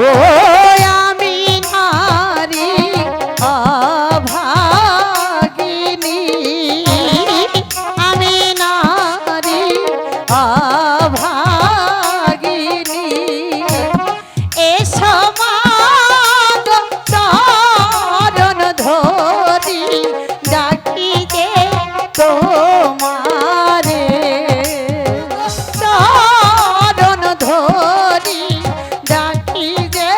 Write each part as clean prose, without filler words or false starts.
ও আমি নারী অভাগিনী, আমি নারী অভাগিনী, এসো মাগ চরণ ধরি ডাকি যে তোমারে, চরণ ধরি ডাকি যে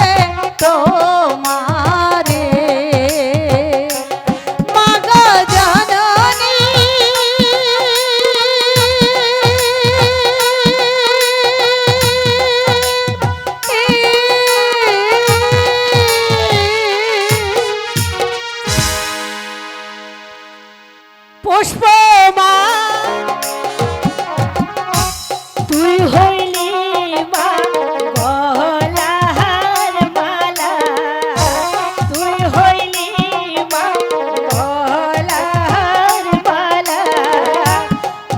তোমারে, মাগ জননী পুষ্পমা তুই হইলি মা গলার মালা, তুই হইলি মা গলার মালা,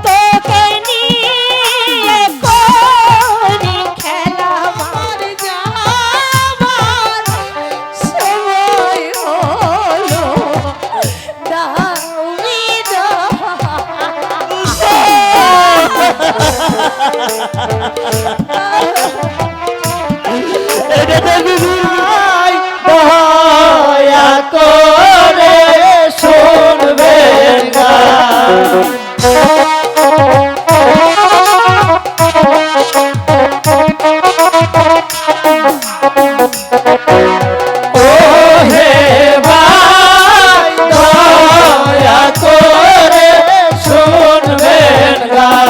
তোকে নিয়ে করি খেলা, আমার যাবার সময় হলো, দাও দয়া করে শুনবেন গান। ও হে ভাই দয়া করে শুনবেন গান।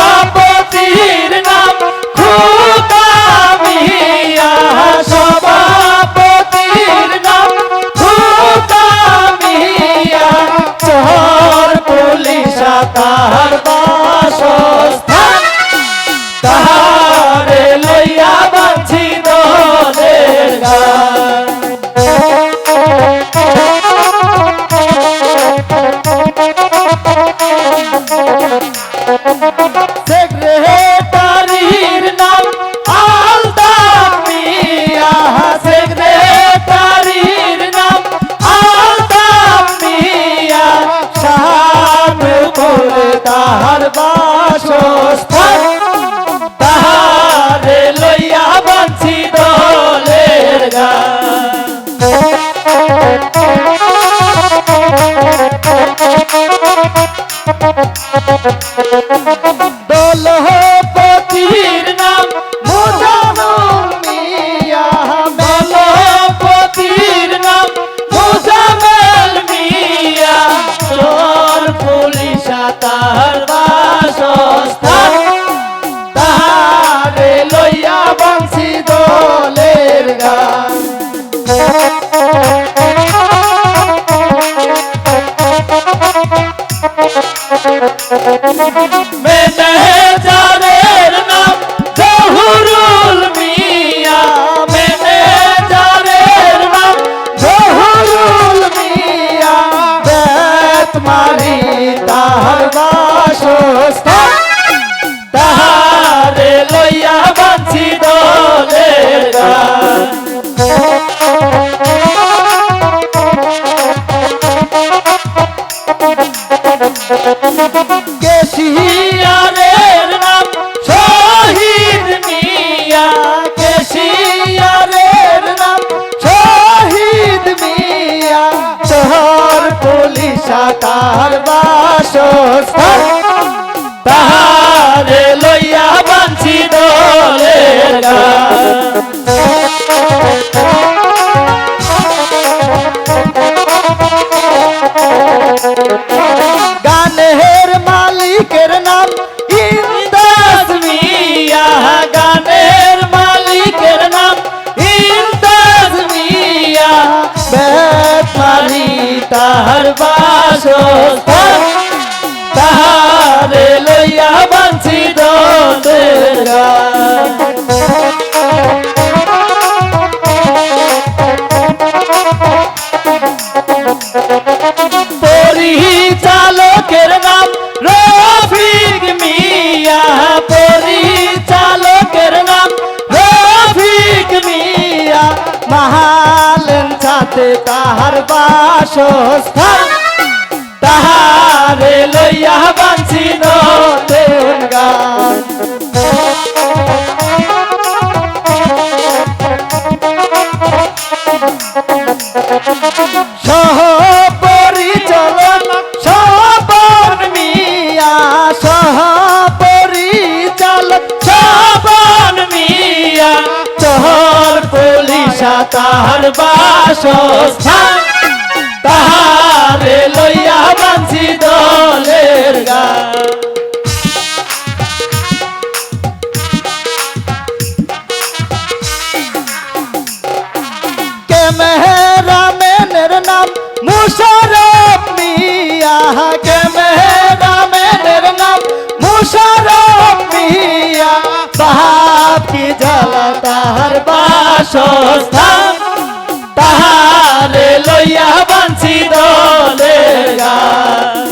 সভাপতির নাম খুদা মিয়া, সভাপতির নাম খুদা মিয়া, চোর পুলিশ তাহার বাসস্থান, তাহারে লইয়া বাঁধি দলের গান। সেক্রেটারির নাম আলতাফ মিয়া, সেক্রেটারির নাম আলতাফ মিয়া, শাহপুরে তাহার বাসস্থান, তাহারে লইয়া বাঁধি দলের গান। দলপতির নাম মুজামুল মিয়া, দলপতির নাম মুজামেল মিয়া, চোর পুলিশ তাহার বাসস্থান, তাহারে লইয়া বাঁধি দলের গান। ম্যানেজারের নাম জহুরুল মিয়া, ম্যানেজারের নাম জহুরুল মিয়া, বেতমারি তাহার বাসস্থান, তাহারে লইয়া বাঁধি দলের গান। কেশিয়ারের নাম শহীদ মিয়া, কেশিয়ারের নাম শহীদ মিয়া, শহর পুলিশ তাহার বাসস্থান, তাহারে লইয়া বাঁধি দলের গান। গানের মালিকের নাম ইমদাদ মিয়া, গানের মালিকের নাম ইমদাদ মিয়া, বেতমারি তাহার বাসস্থান, তাহারে লইয়া বাঁধি দলের গান। পরিচালকের নাম রফিক মিয়া, পরিচালকের নাম রফিক মিয়া, মাহালেন ছাতে তাহার বাসস্থান, তাহারে লইয়া বাঁচি নতুন গান। সহপরিচালক শোভন মিয়া, সহপরিচালক শোভন মিয়া, চহর পুলিশা তাহার বাসস্থান, তাহারে লইয়া বাঁচি দলের গান। ক্যামেরাম্যানের নাম মুশারফ মিয়া, ক্যামেরাম্যানের নাম মুশারফ মিয়া, বাপ কি জ্বালা তাহার বাসস্থান, তাহারে লইয়া বাঁচি দলের গান।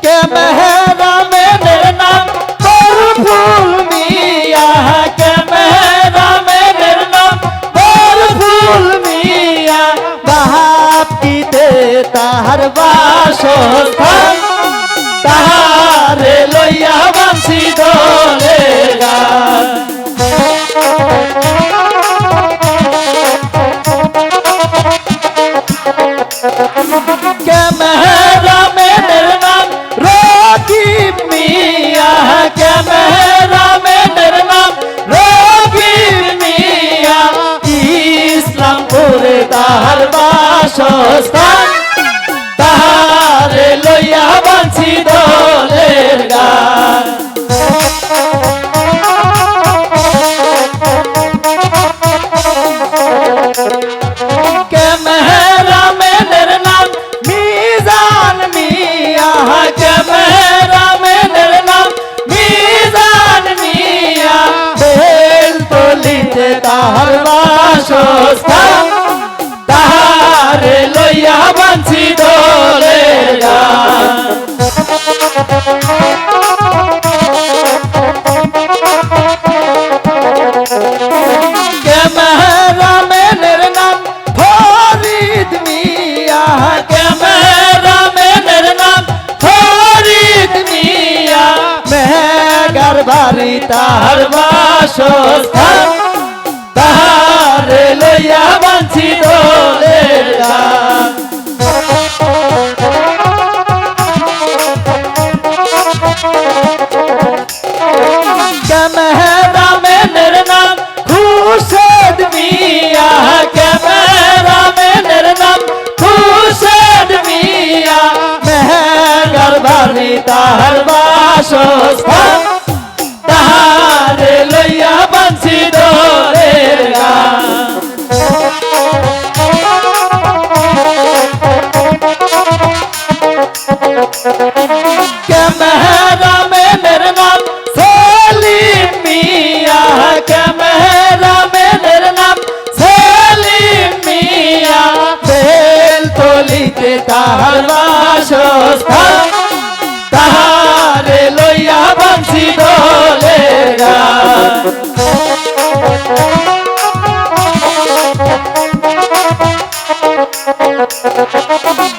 ক্যামেরাম্যানের নাম বরফুল মিয়া, ক্যামেরাম্যানের নাম বরফুল মিয়া, বাপ কিতে তাহার বাসস্থান, তাহারে লইয়া বাঁচি দলের গান। ক্যামেরাম্যানের নাম রকিব মিয়া, ক্যামেরাম্যানের নাম রকিব মিয়া, ইসলামপুরে তাহার বাসস্থান, তাহারে লইয়া বাঁচি দলের গান। ক্যামেরাম্যানের নাম মিজান মিয়া, ক্যামেরাম্যানের নাম মিজান মিয়া, বেলতলিতে তাহার বাসস্থান, তাহারে লইয়া বাঁচি দলের গান। ক্যামেরাম্যানের নাম ফরিদ মিয়া, ক্যামেরাম্যানের নাম ফরিদ মিয়া, মেঘার বাড়ি তাহার বাসস্থান, তাহারে লইয়া বাঁচি দলের গান। ক্যামেরাম্যানের নাম খুরশেদ মিয়া, ক্যামেরাম্যানের নাম খুরশেদ মিয়া, মেঘার বাড়ি তাহার বাসস্থান, তাহারে লইয়া বাঁচি দলের গান। ক্যামেরাম্যানের নাম সেলিম মিয়া, ক্যামেরাম্যানের নাম সেলিম মিয়া, বেলতলিতে তাহার বাসস্থান, তাহারে লইয়া বাঁচি দলের গান।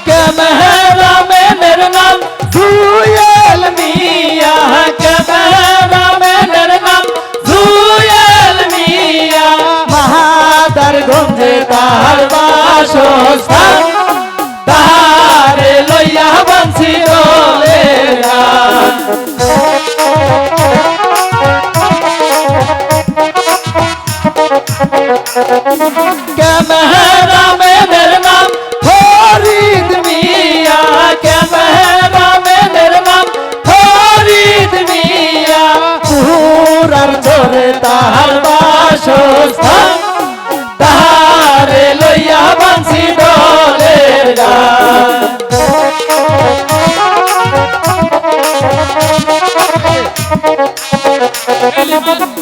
ক্যামেরাম্যানের নাম জুয়েল মিয়া, ক্যামেরাম্যানের নাম জুয়েল মিয়া, মাহাদারগঞ্জে তাহার বাসস্থান, তাহারে লইয়া বাঁচি দলের গান। ক্যামেরাম্যানের নাম ফরিদ মিয়া, ক্যামেরাম্যানের নাম ফরিদ মিয়া, পুরার চরে তাহার বাসস্থান, তাহারে লইয়া বাঁচি দলের গান।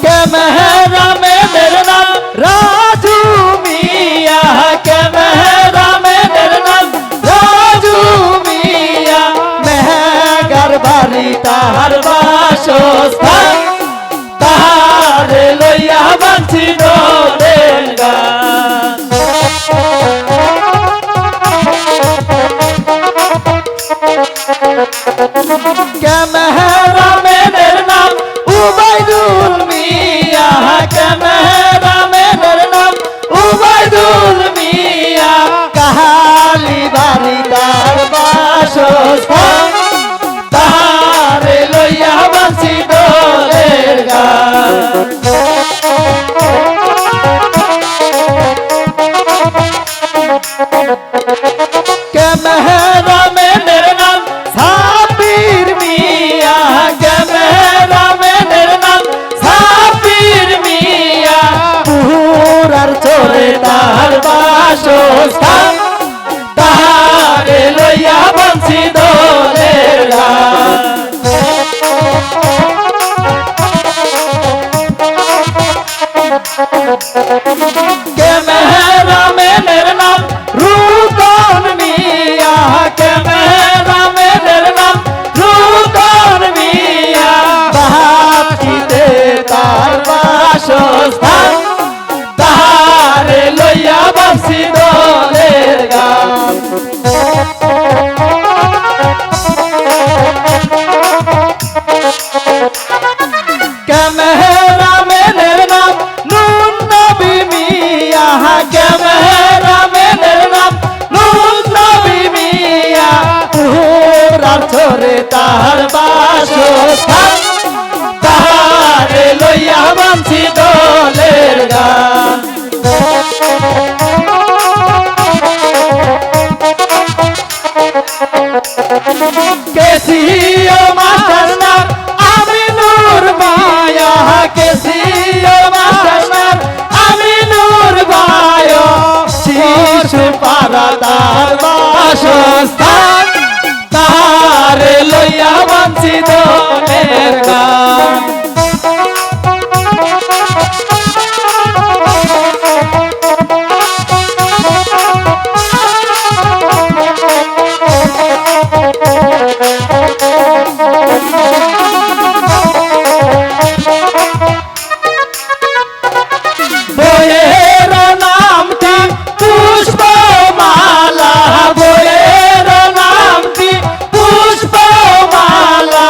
ক্যামেরাম্যান বাঁচি দোলের গান ক্যামেরাম্যানের নাম উবাইদুল মিয়া ক্যামেরাম্যানের নাম উবাইদুল মিয়া কাহালি বাড়ি তার বাসস্থান তাহারে লইয়া বাঁচি দোলের গান ক্যামেরাম্যানের নাম সাবির মিয়া ক্যামেরাম্যানের নাম সাবির মিয়া পুরার চোরে তার বাসস্থান তাহারে লইয়া বাঁচি দোলের গান ক্যামেরাম্যানের নাম রুকন মিয়া ক্যামেরাম্যানের নাম রুকন মিয়া বাহাতিতে তার বাসস্থান তাহারে লইয়া বাঁচি দোলের গান ক্যামেরাম্যানের নাম নুন নবী মিয়া ক্যামেরাম্যানের নাম নুন নবী মিয়া পুরার চোরে তার বাসস্থান তাহারে লইয়া বাঁচি দোলের গান কেসিও মাস্টার নাম আমিনুর মায়া কেসিও মাস্টার নাম আমিনুর মায়া শিশু পারা তার বাসস্থান তাহারে লইয়া বাঁচি দোলের গান বইয়ের নামটি পুষ্পমালা বইয়ের নামটি পুষ্পমালা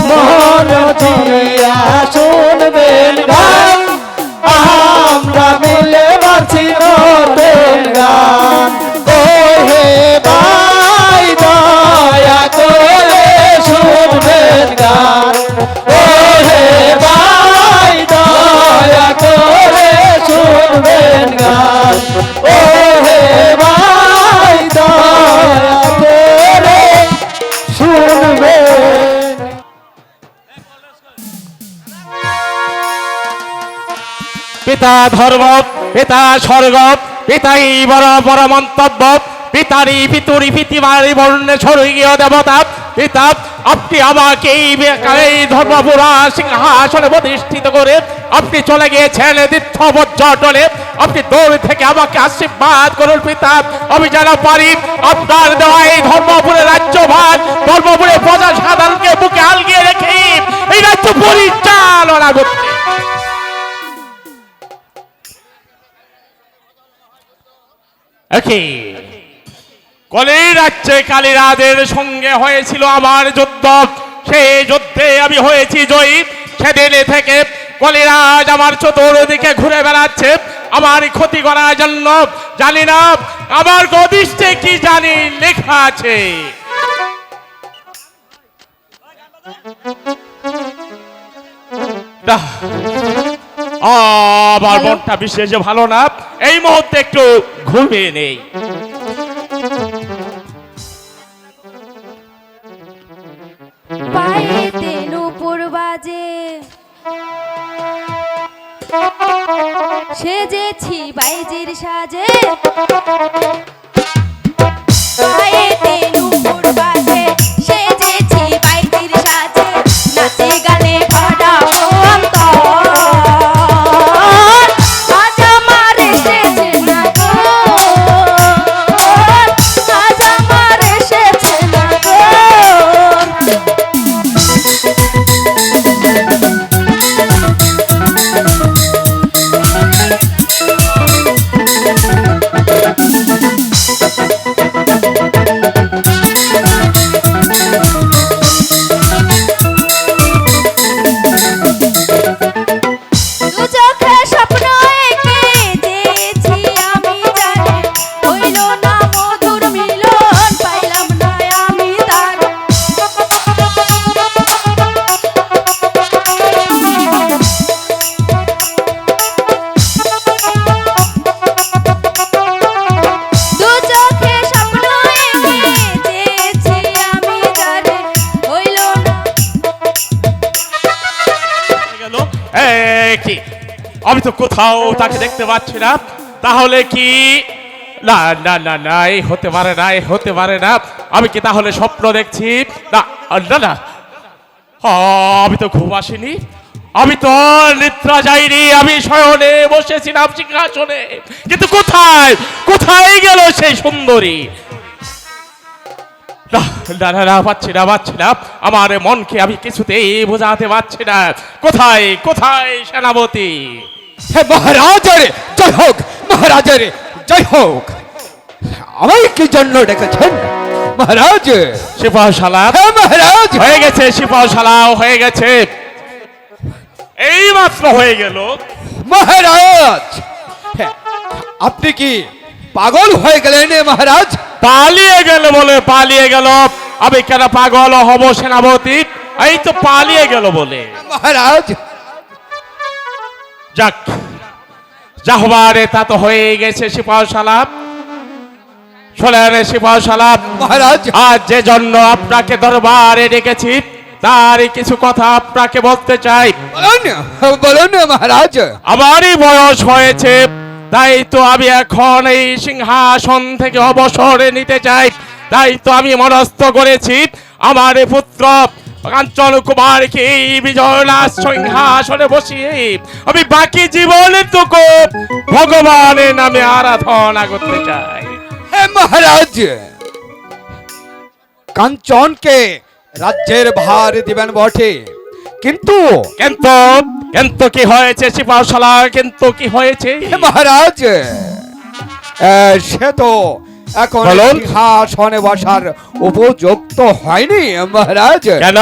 মন দিয়া শুনবেন গান আমরা মিলে বাঁচি নতুন গান ও হে ভাই দয়া করে শুনবেন গান ও হে ভাই দয়া করে শুনবেন গান ও হে ভাই দয়া করে শুনবেন পিতা ধর্ম পিতা স্বর্গ পিতাই বড় বড় মন্তব্য পিতারি পিতুরি পিতিমারি বর্ণে স্বর্গীয় দেবতা পিতা আপনি আমাকে এই ধর্মপুরা সিংহাসনে প্রতিষ্ঠিত করে আপনি চলে গিয়েছেন তীর্থ পর্যটনে আপনি দূর থেকে আমাকে আশীর্বাদ করুন পিতা আমি যেন পারি আপনার দেওয়া এই ধর্মপুরের রাজ্যভার ধর্মপুরের প্রজা সাধারণকে বুকে আলগিয়ে রেখে এই রাজ্য পরিচালনা করতে কলির রাজ্যে কালীরাজের সঙ্গে হয়েছিল আমার যুদ্ধ সেই যুদ্ধে আমি হয়েছি জয়ী সেদিন থেকে কলিরাজ আমার চতুর্দিকে ঘুরে বেড়াচ্ছে আমার ক্ষতি করার জন্য জানি না আমার গদিষ্ঠে কি জানি লেখা আছে আমার মনটা বিশেষ ভালো না এই মুহূর্তে একটু ঘুমিয়ে নেই পায়েতে নূপুর বাজে সেজেছি বাইজির সাজে পায়েতে নূপুর বাজে সেজেছি বাইজির সাজে নাচে গানে ভরাবো অন্তর আজ আমার এসেছে না গো আজ আমার এসেছে না গো আমি তো কোথাও তাকে দেখতে পাচ্ছি না। তাহলে কি না না না না, এই হতে পারে না, এই হতে পারে না। আমি কি তাহলে স্বপ্ন দেখছি? না না না, আমি তো ঘুম আসিনি, আমি তো নিদ্রা যাইনি, আমি শয়নে বসেছিলাম সিংহাসনে। কিন্তু কোথায় কোথায় গেল সেই সুন্দরী? না না না না, পাচ্ছি না পাচ্ছি না, আমার মনকে আমি কিছুতেই বোঝাতে পারছি না। কোথায় কোথায় সেনাপতি? হে মহারাজের জয় হোক, মহারাজের জয় হোক। আমায় কি জন্য ডেকেছেন মহারাজ? সিপাহশালা হে মহারাজ, হয়ে গেছে, সিপাহশালাও হয়ে গেছে, এই মাত্র হয়ে গেল। মহারাজ হ্যাঁ, আপনি কি পাগল হয়ে গেলেন মহারাজ? পালিয়ে গেল বলে পালিয়ে গেল, আমি কেন পাগল হব সেনাপতি? এই তো পালিয়ে গেল বলে। মহারাজ যাক, যা হবার তা তো হয়ে গেছে। সিপাহশালা শোনেন, সিপাহশালা মহারাজ, আজ যে জন্য আপনাকে দরবারে ডেকেছি তারই কিছু কথা আপনাকে বলতে চাই। বলুন বলুন মহারাজ। আমারই বয়স হয়েছে, তাই তো আমি এখন এই সিংহাসন থেকে অবসর নিতে চাই। তাই তো আমি মনস্থ করেছি আমার পুত্র কাঞ্চন কুমারকে এই বিজয়লাস সিংহাসনে বসিয়ে আমি বাকি জীবনটুকু ভগবানের নামে আরাধনা করতে চাই। হে মহারাজ, কাঞ্চনকে রাজ্যের ভার দিবেন বটে, কিন্তু কিন্তু কিন্তু কি হয়েছে সিপাহশালা? কিন্তু কি হয়েছে? হে মহারাজ, সে তো এখন বলুন। সিংহাসনে বসার উপযুক্ত হয়নি মহারাজ। কেন?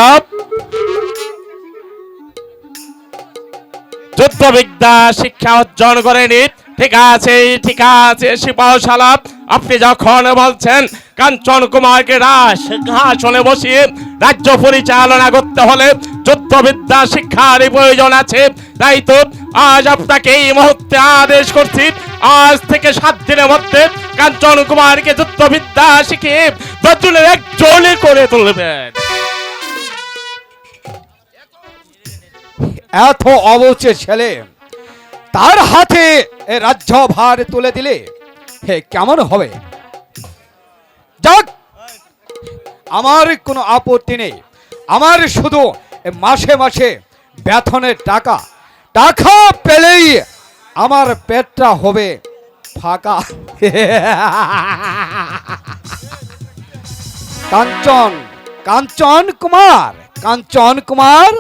যুদ্ধবিদ্যা শিক্ষা অর্জন করেনি। ঠিক আছে ঠিক আছে সিপাহশালা, আপনি যখন বলছেন কাঞ্চন কুমারকে সিংহাসনে বসিয়ে রাজ্য পরিচালনা করতে হলে যুদ্ধবিদ্যা শিক্ষার প্রয়োজন আছে, তাই তো আজ আপনাকে এই মুহূর্তে আদেশ করছি, আজ থেকে 7 দিনের মধ্যে কাঞ্চন কুমারকে যুদ্ধবিদ্যা শিখিয়ে বদলের একজন করে তুলবেন। এত অবুঝ ছেলে তার হাতে এ রাজ্যভার তুলে দিলে হে কেমন হবে? যাক, আমার কোনো আপত্তি নেই। আমার শুধু এ মাসে মাসে বেতনের টাকা টাকা পেলেই আমার পেটটা হবে ফাঁকা। কাঞ্চন কাঞ্চন কুমার, কাঞ্চন কুমার।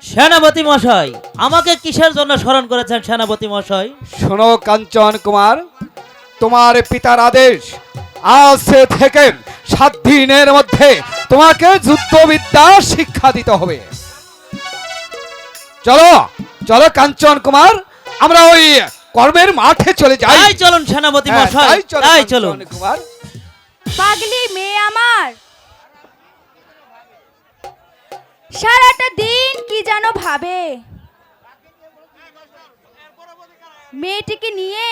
সেনাপতি মশাই, আমাকে কিসের জন্য স্মরণ করেছেন সেনাপতি মশাই? শোনো কাঞ্চন কুমার, তোমার পিতার আদেশ, আজ থেকে 7 দিনের মধ্যে তোমাকে যুদ্ধবিদ্যা শিক্ষা দিতে হবে। চলো চলো কাঞ্চন কুমার, আমরা ওই কর্মের মাঠে চলে যাই। তাই চলুন সেনাপতি হ্যাঁ, মশাই, তাই চলো তাই কাঞ্চন চলুন। কুমার। পাগলি মেয়ে আমার সারাটা দিন কি যেন ভাবে, মেয়েটিকে নিয়ে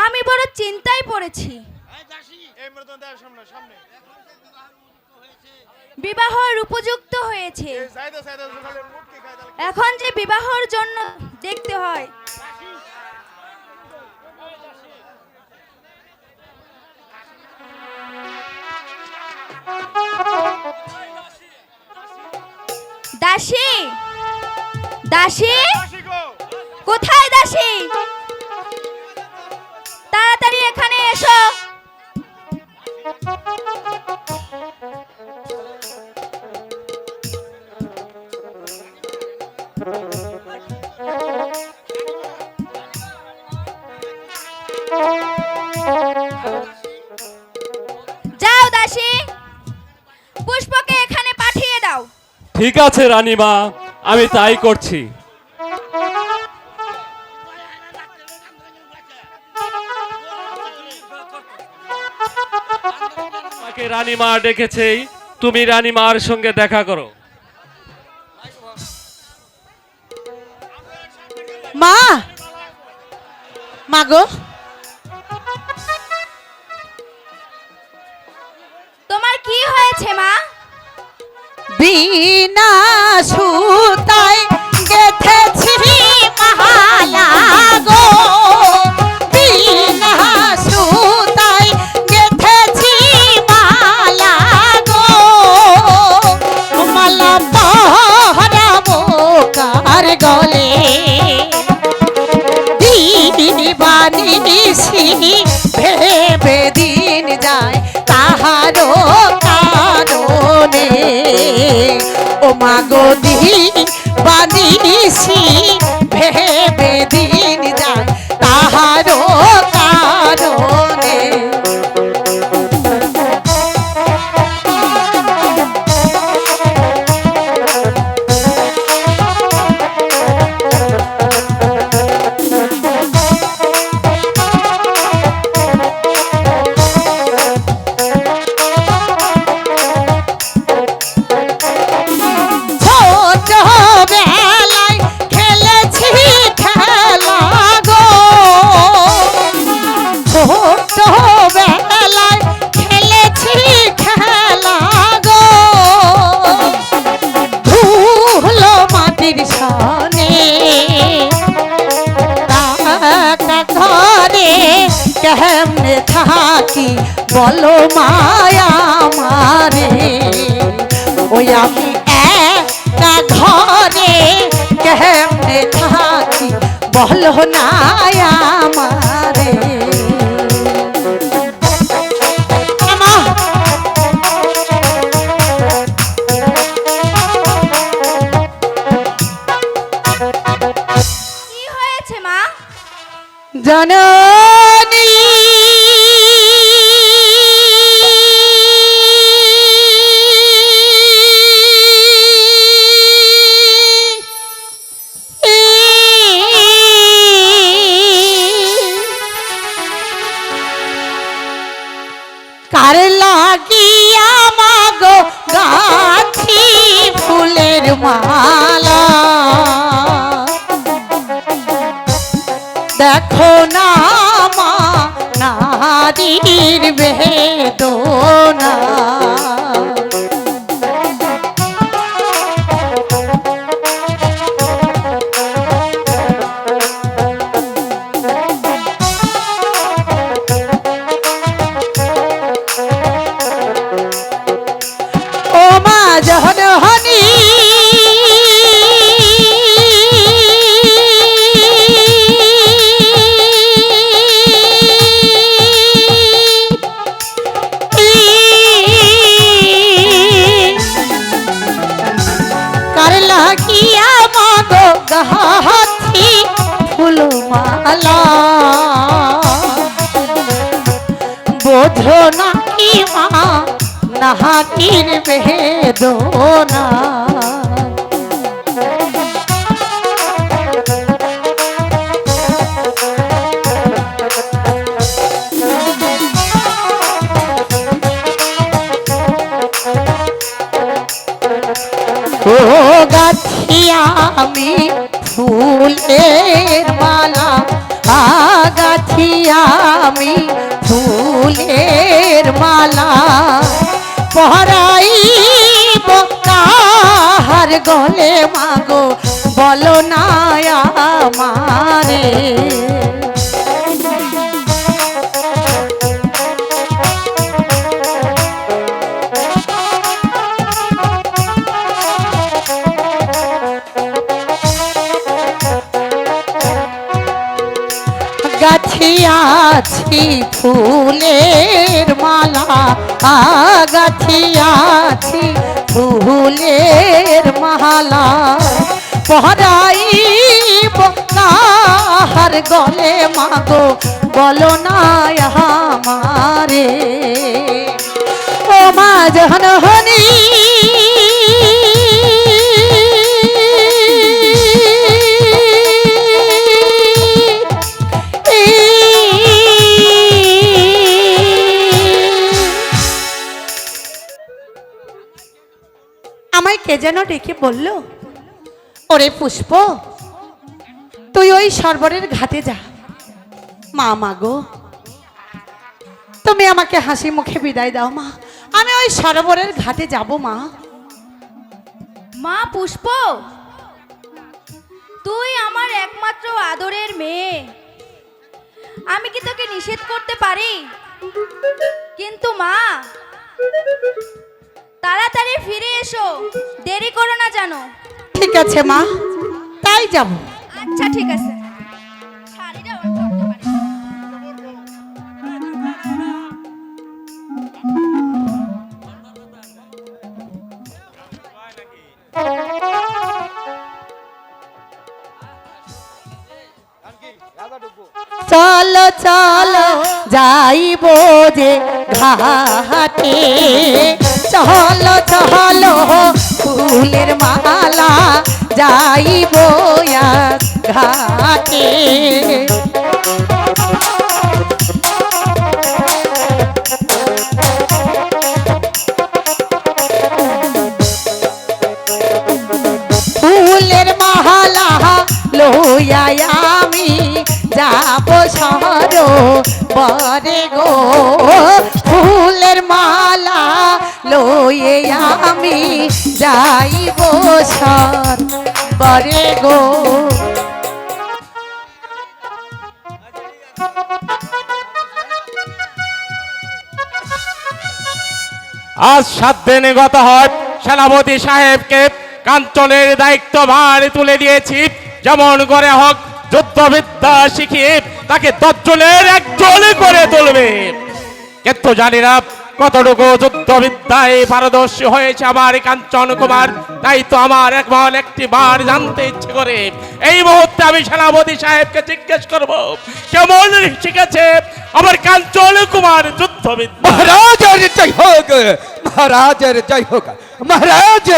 আমি বড় চিন্তায় পড়েছি। বিবাহর উপযুক্ত হয়েছে, এখন যে বিবাহর জন্য দেখতে হয়। দাসী দাসী, কোথায় দাসী? তাড়াতাড়ি এখানে এসো। যাও দাসী, পুষ্পকে এখানে পাঠিয়ে দাও। ঠিক আছে রানীমা, আমি তাই করছি। আমাকে রানীমা ডেকেছে, তুমি রানীমার সঙ্গে দেখা করো। মা, মা গো, তোমার কি হয়েছে মা? বিনা সুতায় মাগো দিন বানিসি ভেবে দিন যায় তাহারও কারণে। ছোটবেলায় খেলেছি খেলা গো, ছোটবেলায় খেলেছি খেলা গো, ধুলো মাটির সনে ঘরে কেমনে থাকি বলো মায়া মারে। ওই আমি একটা ঘরে কেমনে থাকি বলো না আমারে। আমা কি হয়েছে মা? জননী কার লাগিয়া মাগো গাছি ফুলের মালা, দেখো না মা নারীর বেদনা। ও মা জননী কার লাগিয়া মাগো গাছি ফুলমালা, বোঝো নাকি মা নাহাকির বেদনা। ও গাছিয়া আমি ফুলের মালা, গাছিয়া আমি ফুলের মালা, পরাইব কাহার গলে মাগো বলো না আমারে। গাছিয়াছি ফুলের মালা, গাছিয়াছি ফুলের মালা, পরাইব কাহার গলে মাগো বলো না আমারে। ও মা জননী আমায় কে যেন ডেকে বলল, ওরে পুষ্প তুই ওই সরোবরের ঘাটে যা। মা মাগো তুমি আমাকে হাসি মুখে বিদায় দাও মা, আমি ওই সরোবরের ঘাটে যাব মা। মা পুষ্প, তুই আমার একমাত্র আদরের মেয়ে, আমি কি তোকে নিষেধ করতে পারি? কিন্তু মা তাড়াতাড়ি ফিরে এসো, দেরি করো না জানো। ঠিক আছে মা, তাই যাব। আচ্ছা ঠিক আছে। শাড়িটা অন করতে পারি। চলো যাইব যে ঘাটে, চলো চলো ফুলের মালা যাইব আজ ঘাটে। ফুলের মালা লইয়া আমি যাব সর বরে গো, ফুলের মালা লইয়ে আমি যাইব সর বরে গো। আজ 7 দিন গত হয়, সেনাপতি সাহেবকে কাঞ্চনের দায়িত্বভার তুলে দিয়েছি। যেমন করে হোক যুদ্ধবিদ্যা শিখিয়ে তাকে 10 জনের 1 জন করে তুলবে। কিন্তু জানি না কতটুকু যুদ্ধবিদ্যায় পারদর্শী হয়েছে আমার কাঞ্চন কুমার। তাই তো আমার একটি বার জানতে ইচ্ছে করে এই মুহূর্তে আমি সেনাপতি সাহেবকে জিজ্ঞেস করব কেমন শিখেছে আমার কাঞ্চন কুমার যুদ্ধবিদ্যা। মহারাজের জয় হোক, মহারাজের জয় হোক। মহারাজ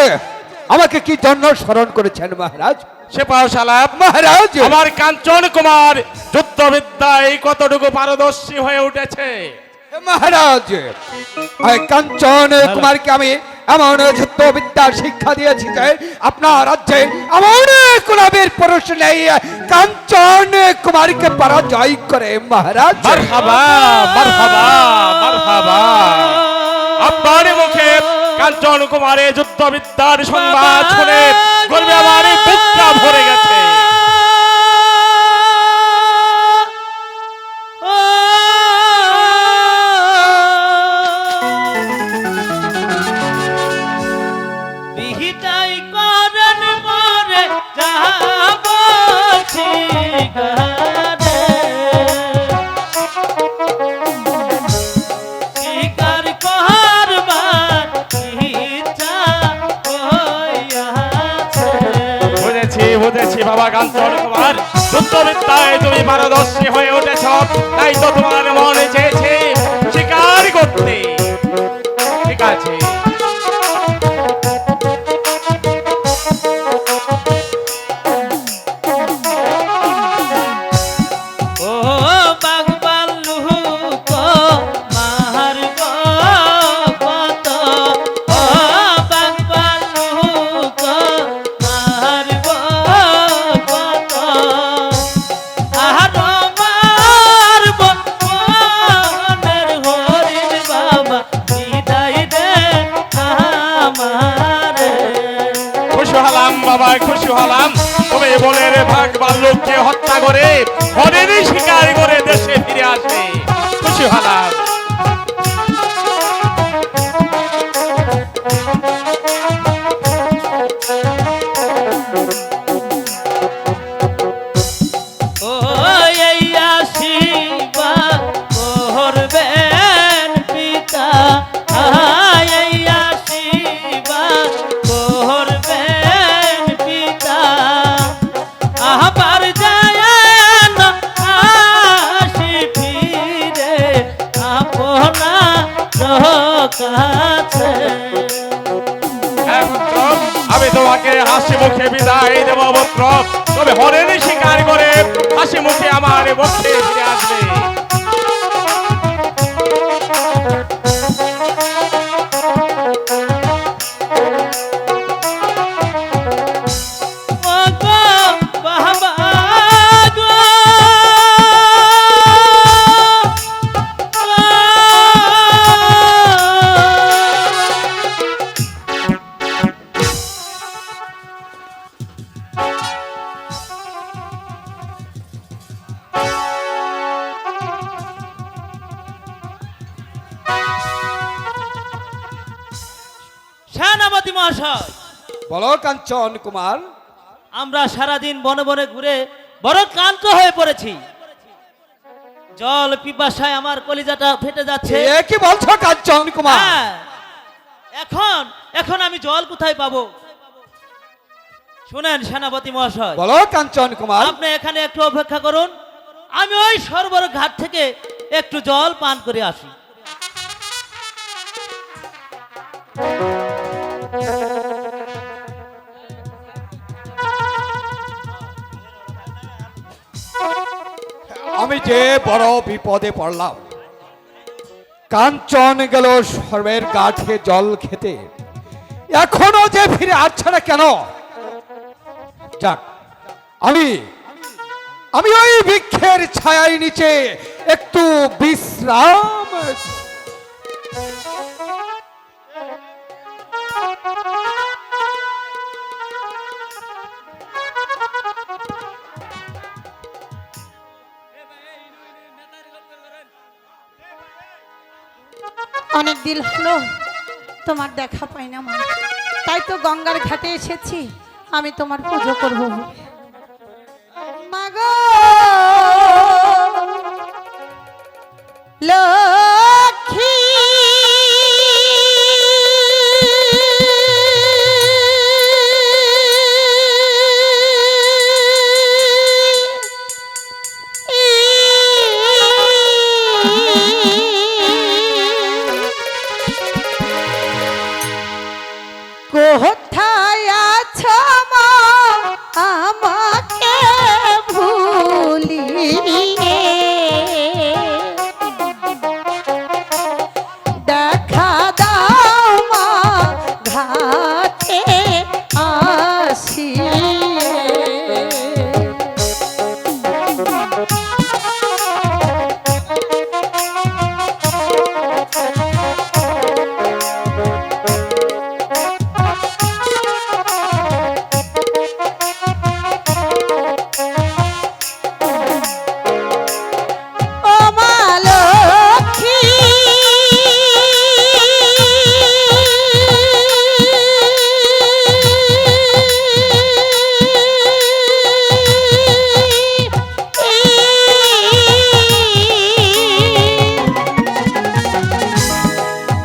আমাকে কি জন্য স্মরণ করেছেন মহারাজ? সেপাশালাপ মহারাজ আমার কাঞ্চন কুমার যুদ্ধবিদ্যায় কতটুকু পারদর্শী হয়ে উঠেছে। মহারাজ এই কাঞ্চন কুমারকে আমি এমন যুদ্ধবিদ্যা শিক্ষা দিয়েছি যে আপনার রাজ্যে এমন কোনো বীর পুরুষ নেই কাঞ্চন কুমারকে পরাজয় করে। মহারাজ মারহাবা মারহাবা মারহাবা। আপনার মুখে কাঞ্চন কুমারের যুদ্ধবিদ্যার সংবাদ শুনে গর্বে আমার বুকটা ভরে গেছে। বিহিতাই করেন মরে যাব ঠিকানে, শিকার করবার ইচ্ছা হইয়াছে। বুঝেছি বাবা কাঞ্চন কুমার, যুদ্ধবিদ্যায় তুমি পারদর্শী হয়ে উঠেছ। তাই তো তোমার মনে চেয়েছে শিকার করতে। ঠিক আছে, ও বাগবালু কো মারব কত, ও বাগবালু কো মারব কত, আর মারব মনের হরিণ বাবা বিদায় দে আমারে। খুশি হলাম বাবা, খুশি হলাম। তুমি বনের ভাগ বাল্যকে হত্যা করে হরেরই শিকার করে দেশে ফিরে আসবে। খুশি হলাম। ও এই আসিবা করবেন পিতা, এই আসিবা করবেন পিতা, আবার যায় না আসি ফিরে আপনার কাছে। হ্যাঁ পুত্র, আমি তোমাকে হাসি মুখে বিদায় দেব পুত্র। তবে হরেরই শিকার করে হাসি মুখে আমার মুখে ফিরে আসবে। ও গো বাবা গো, সেনাপতি মহাশয়, বলো কাঞ্চন কুমার। আমরা সারাদিন বনে বনে ঘুরে বড় ক্লান্ত হয়ে পড়েছি। জল পিপাসায় আমার কলিজাটা ফেটে যাচ্ছে। এ কি বলছো কাঞ্চন কুমার? হ্যাঁ, এখন আমি জল কোথায় পাবো? শুনেন সেনাপতি মহাশয়, বলো কাঞ্চন কুমার। আপনি এখানে একটু অপেক্ষা করুন, আমি ওই সরোবর ঘাট থেকে একটু জল পান করে আসি। আমি যে বড় বিপদে পড়লাম। কাঞ্চন গেল সর্বের গাঠে জল খেতে, এখনো যে ফিরে আসছে না কেন? যাক, আমি আমি ওই বৃক্ষের ছায়ার নিচে একটু বিশ্রাম। অনেক দিন হলো তোমার দেখা পাই না মা, তাই তো গঙ্গার ঘাটে এসেছি আমি তোমার পুজো করবো বলে। মা গো লক্ষ্মী, কোথায় আছো মা আমাকে ভুলিয়ে, দেখা দাও মা ঘাটে আসিয়ে।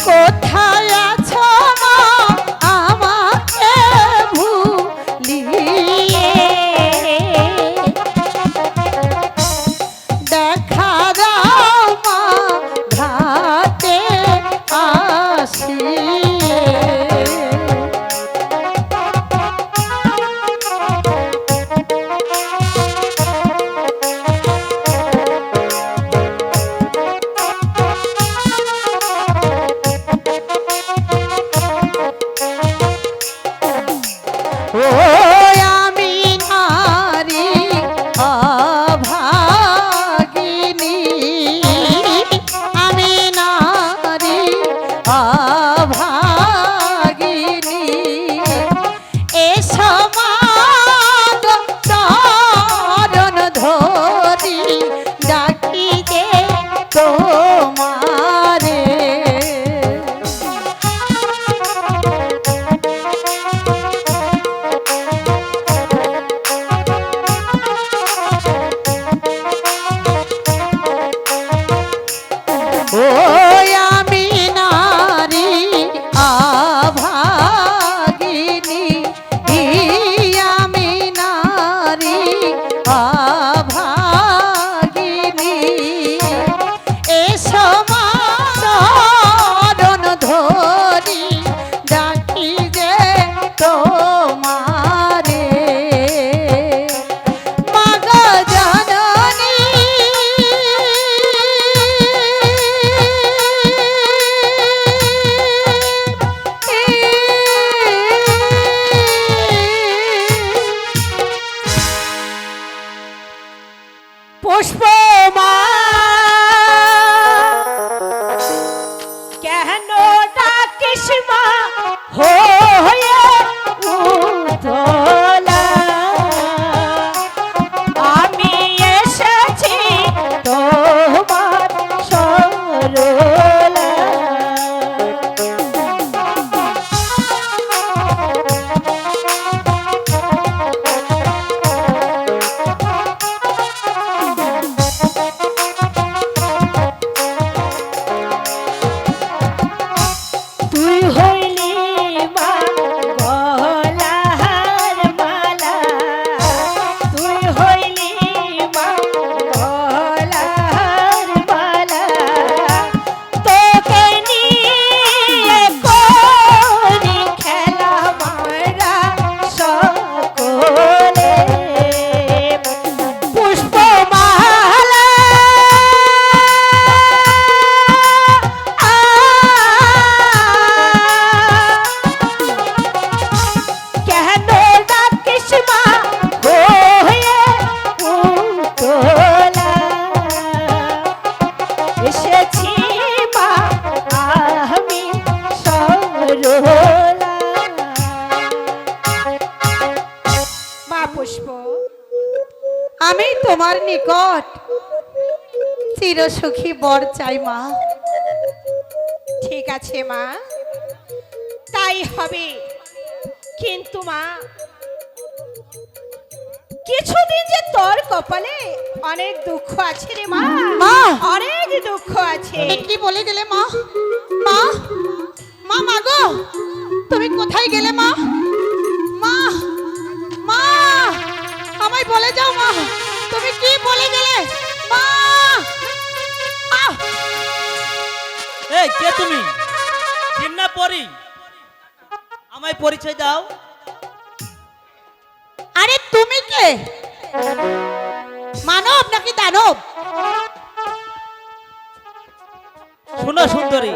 কোথায় আছো মা আমাকে ভুলিয়ে, দেখা দাও মা ঘাটে আসিয়ে। ও আমি নারী অভাগিনী, আমি নারী অভাগিনী, এ সমাগ চরণ ধরি ডাকি যে তোমারে। ও আমি নারী অভাগিনী, আমি নারী অভাগিনী, এ সমাচরণ ধরি ডাকি যে তোমারে। মা গো জননী, পুষ্প মা কেন ডাকিস মা হয়ে উতলা, আমি এসেছি তোমার সরলা। ও মা পুষ্প, আমি তোমার নিকট চিরসুখী বর চাই মা। ঠিক আছে মা, তাই হবে। কিন্তু মা, কিছুদিন যে তোর কপালে অনেক দুঃখ আছে রে মা, মা! অনেক দুঃখ আছে। তুমি কি বলে গেলে মা? মা, মা, মা গো, তুমি কোথায় গেলে মা? মা, মা, আমায় বলে যাও মা, তুমি কি বলে গেলে মা? আহ! এই কে তুমি? জিন্না পরি, আমায় পরিচয় দাও। আরে তুমি কে? মানব নাকি দানব? শোনো সুন্দরী,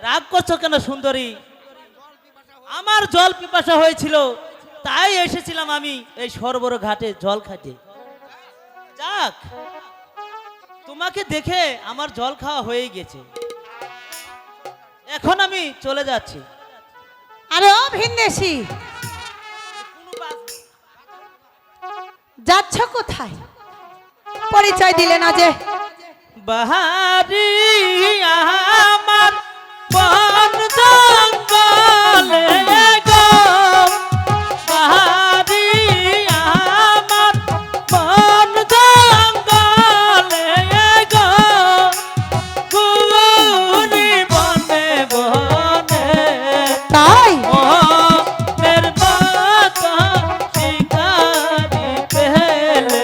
রাগ করছো কেন সুন্দরী? আমার জল পিপাসা হয়েছিল, তাই এসেছিলাম আমি এই সরোবর ঘাটে জল খাইতে। যাক, তোমাকে দেখে আমার জল খাওয়া হয়ে গেছে, এখন আমি চলে যাচ্ছি। আরে ও ভিনদেশি, যাচ্ছ কোথায়? পরিচয় দিলে না যে। বাহারি আমার বন জঙ্গলে গো, বাহারি আমার বন জঙ্গলে গো, গুরি বনে বনে তাই মনের মতো শিকারি পেলে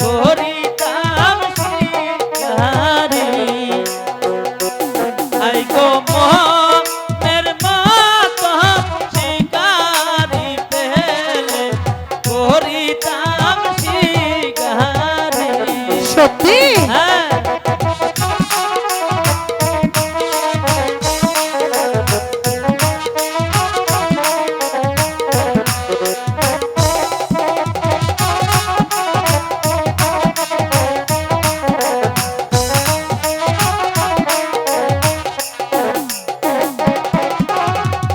করিতাম শিকারি। আই গো মনের মতো শিকারি পেলে করিতাম শিকারি। সত্যি? হ্যাঁ,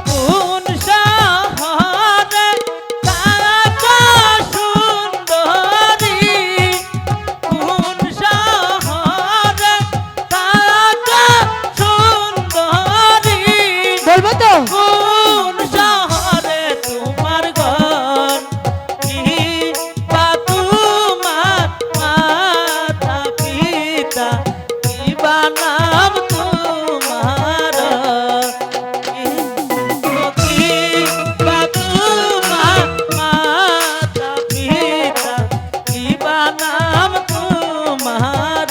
কোন শহরে তারা সুন্দরী, কোন শহরে তারা সুন্দরী, বলবো তো? কোন শহরে তোমার ঘর, কি বা তোমার মাতা পিতা, কি বা নাম তোমার, কি বা তোমার মাতা পিতা, কি বা নাম তোমার।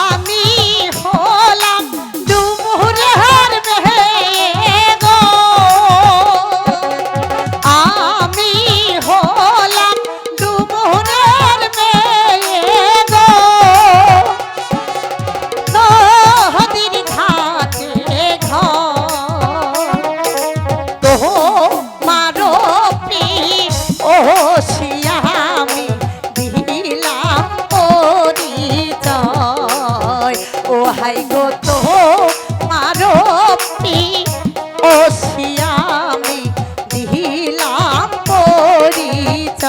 আমি হলাম ডুমুরের মেয়ে গো, আমি হলাম ডুমুরের মেয়ে গো, নদীর ঘাটে ঘর তো মারো পি ও শিয়ামি দিলাম পরিচয়। ও হাই গো তো মারো পি ও শিয়ামি দিলাম পরিচয়।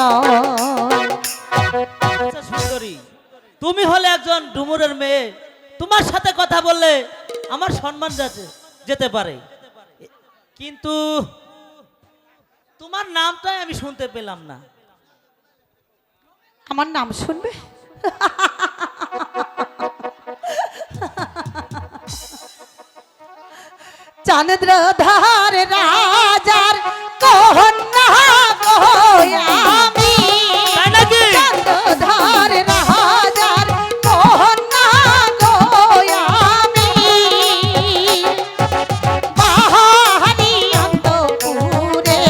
আচ্ছা সুন্দরী, তুমি হলে একজন ডুমুরের মেয়ে, তোমার সাথে কথা বললে আমার সম্মান যেতে পারে, কিন্তু তোমার নামটাই আমি শুনতে পেলাম না। আমার নাম শুনবে? চন্দ্রধার রাজার কন্যা গো আমি, তাই নাকি? চন্দ্রধার রাজার কন্যা গো আমি, বাহারি অন্তপুরে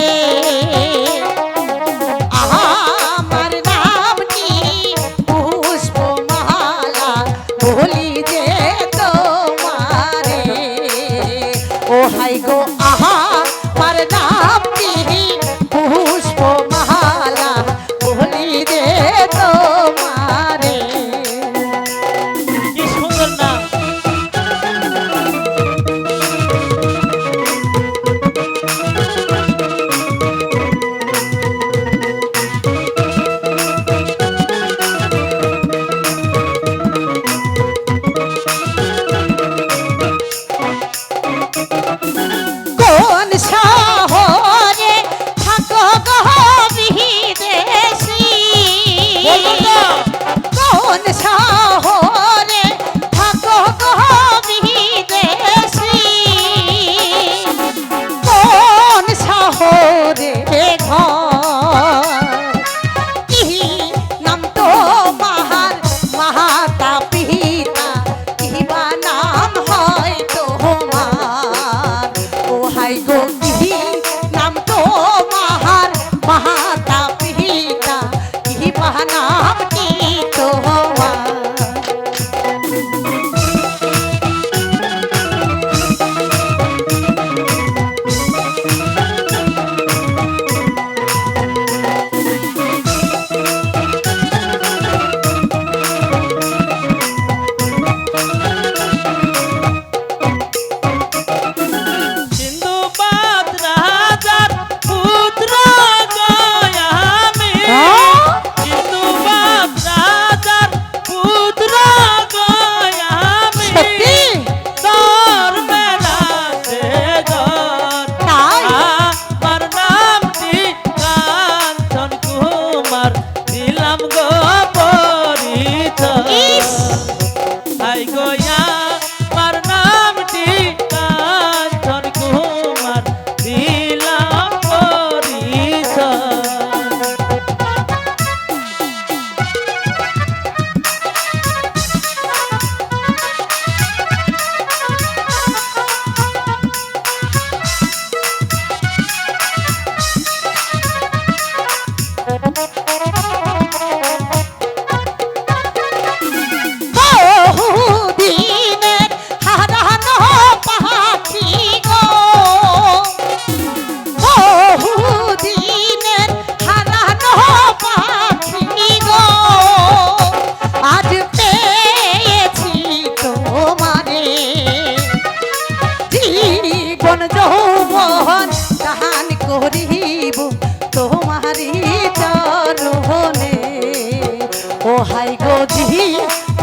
দোহাই গো দিহি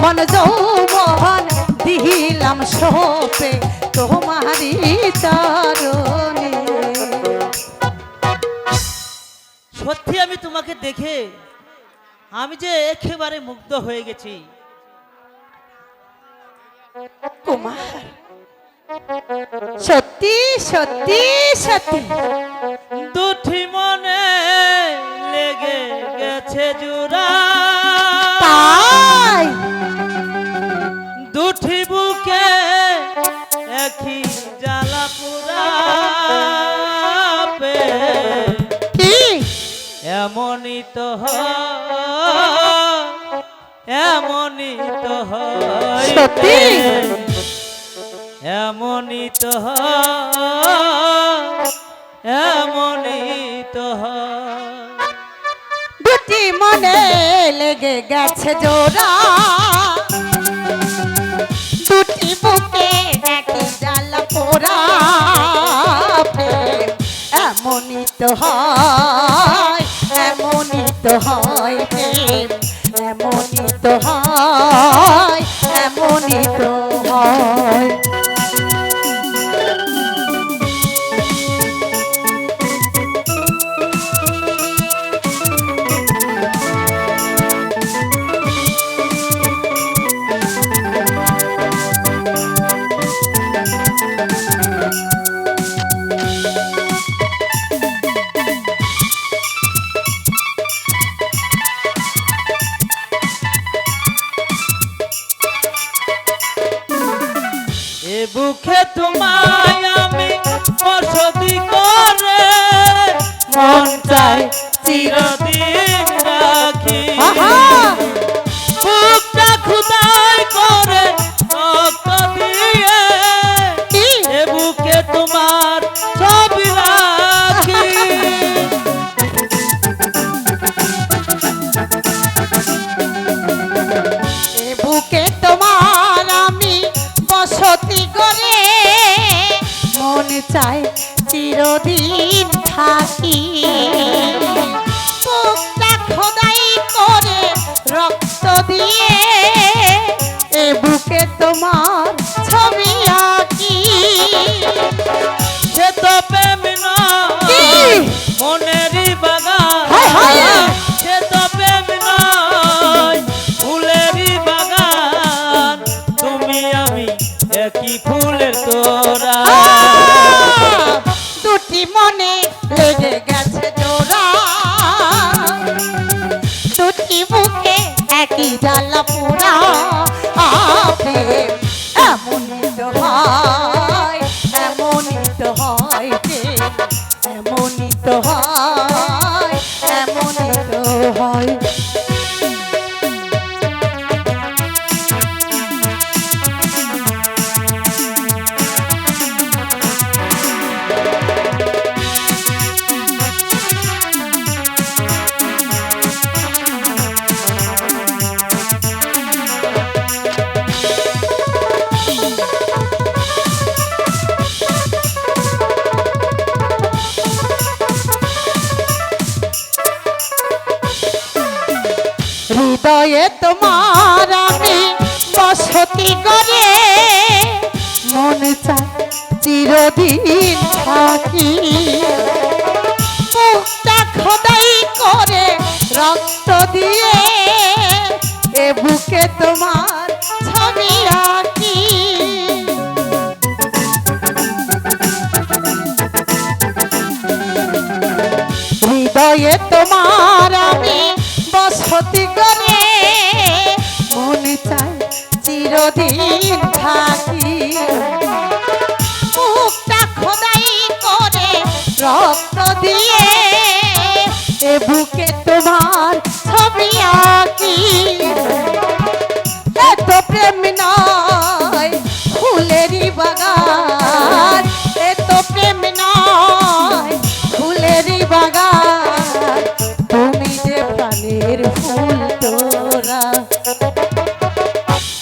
মন যৌবন দিহিলাম সোপে তোমারি চরণে। সত্যি আমি তোমাকে দেখে আমি যে একেবারে মুগ্ধ হয়ে গেছি। কুমার সত্যি সত্যি সত্যি দুটি মনে লেগে গেছে জোড়া, তাই দুটি বুকে একই জ্বালা পুরাবে, কি এমনই তো এমনই তো সত্যি? এমনই তো এমনই তো দুটি মনে লেগে গেছে জোড়া, দুটি বুকে একই জ্বালা পোড়া, প্রেম এমনই তো হয়, এমনই তো হয়, প্রেম এমনই তো হয়, এমনই তো হয়। এ বুকে তোমায় আমি বসতি করে মন চাই চিরদিন রাখি, আহা! বুকটা খুদাই করে রক্ত দিয়ে কি? এ বুকে তোমার ছবি রাখি। এ বুকে তোমার আমি বসতি করে মন চায় চিরদিন থাকি, বুকটা খোদাই করে রক্ত দিয়ে এ বুকে তোমার ছবি আঁকি। সে তো প্রেম কি? নয় মনেরই বাগান, হায় হায়! সে তো প্রেম নয় ফুলেরই বাগান, তুমি আমি একই ফুলের তোরা। দুটি মনে লেগে গেছে জোড়া, দুটি বুকে একই জ্বালা পোড়া, প্রেম এমনই তো হয়, এমনই তো হয়, প্রেম এমনই তো হয়, এমনই তো হয়। হৃদয়ে তোমার আমি বসতি করে মন চায় চিরদিন থাকি, মুখটা খোদাই করে রক্ত দিয়ে এ বুকে তোমার ছবি আঁকি। হৃদয়ে তোমার আমি বসতি করে মন চায় চিরদিন থাকি, মুখটা খোদাই করে রক্ত দিয়ে এ বুকে তোমার ছবি আঁকি। এত প্রেম নয় ফুলেরই বাগান, এত প্রেম নয় ফুলেরই বাগান, তুমি যে প্রাণের ফুল তোরা।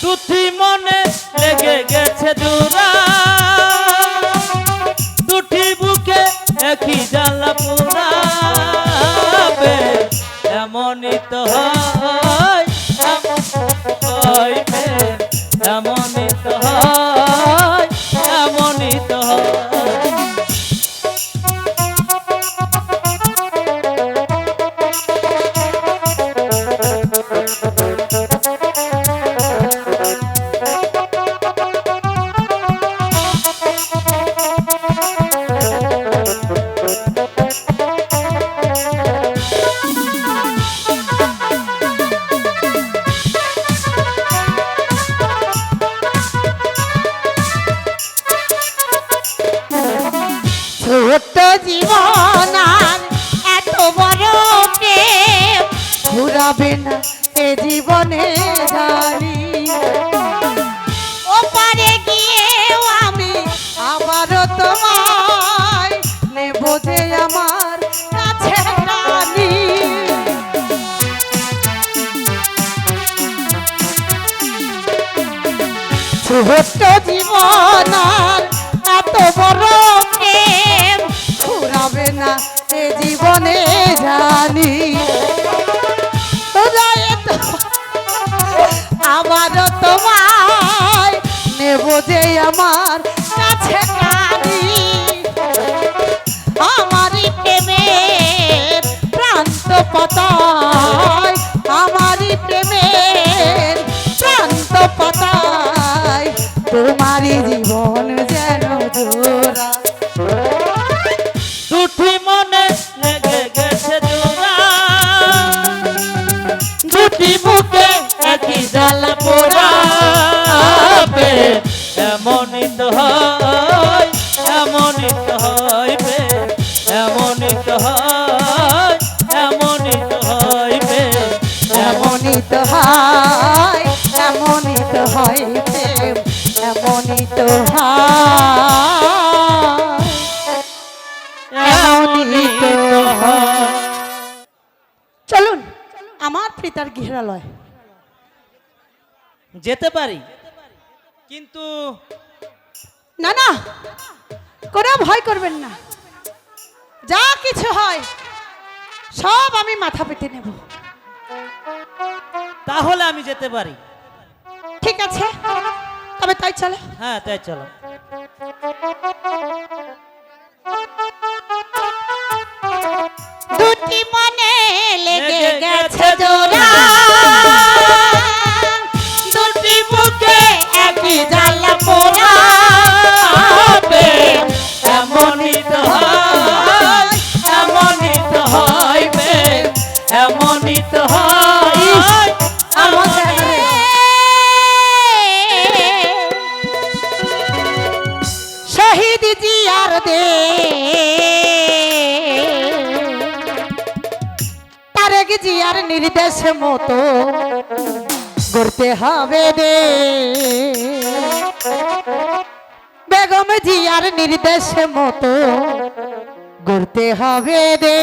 দুটি মনে লেগে গেছে জোড়া, দুটি বুকে একই জ্বালা পোড়াবে, এমনই তো হয়, ফুরাবে না এ জীবনে জানি ও পারে গিয়েও আমি আবারও তোমায় নেব যে আমার কাছে রানী ছোট্ট জীবন আর এত বড় প্রেম ফুরাবে না এ জীবনে জানি আবার তোমায় নেব যে আমার কাছে রানী আমারই প্রেমের প্রান্ত পাতায় আমারই প্রেমের প্রান্ত পাতায় তোমারই জীবন যেন জোড়া দুটি মনে লেগে গেছে জোড়া দুটি বুকে একই জ্বালা পোড়াবে এমনই তো হয় এমনই তো হইবে এমনই তো হয় এমনই তো হইবে এমনই তো হয় এমনই তো হয় প্রেম এমনই তো হয় এমনই তো হয় চলুন আমার পিতার গৃহালয় যেতে পারি কিন্তু না না কোনো ভয় করবেন না যা কিছু হয় সব আমি মাথা পেতে নেব তাহলে আমি যেতে পারি ঠিক আছে তবে তাই চলে হ্যাঁ তাই চলো দুটি মনে লেগে গেছে জোড়া দুটি বুকে একই জ্বালা পোড়াবে এমনই তো হয় এমনই তো হইবে এমনই তো হয় শহীদ জিয়ার দে তারেক জিয়ার নির্দেশ মতো করতে হবে রে বেগম জিয়ার নির্দেশ মতো করতে হবে রে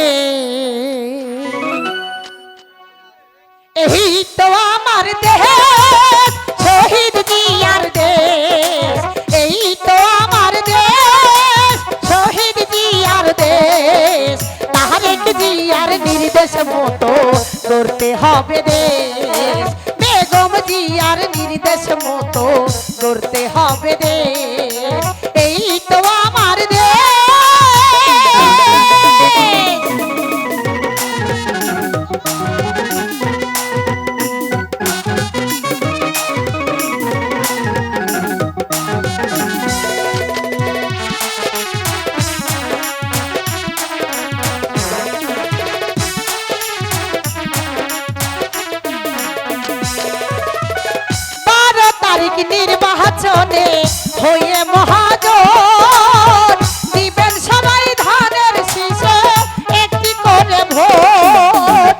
এই তো আমার দেশ শহীদ জিয়ার দেশ এই তো আমার দেশ শহীদ জিয়ার দেশ তারেক জিয়ার নির্দেশ মতো করতে হবে দেশ বেগম জিয়ার নির্দেশ মতো করতে হবে দেশ এই তো আমার দেশ নির্বাচনে হয়ে মহাজন দিবেন সবাই ধানের শীষে একটি করে ভোট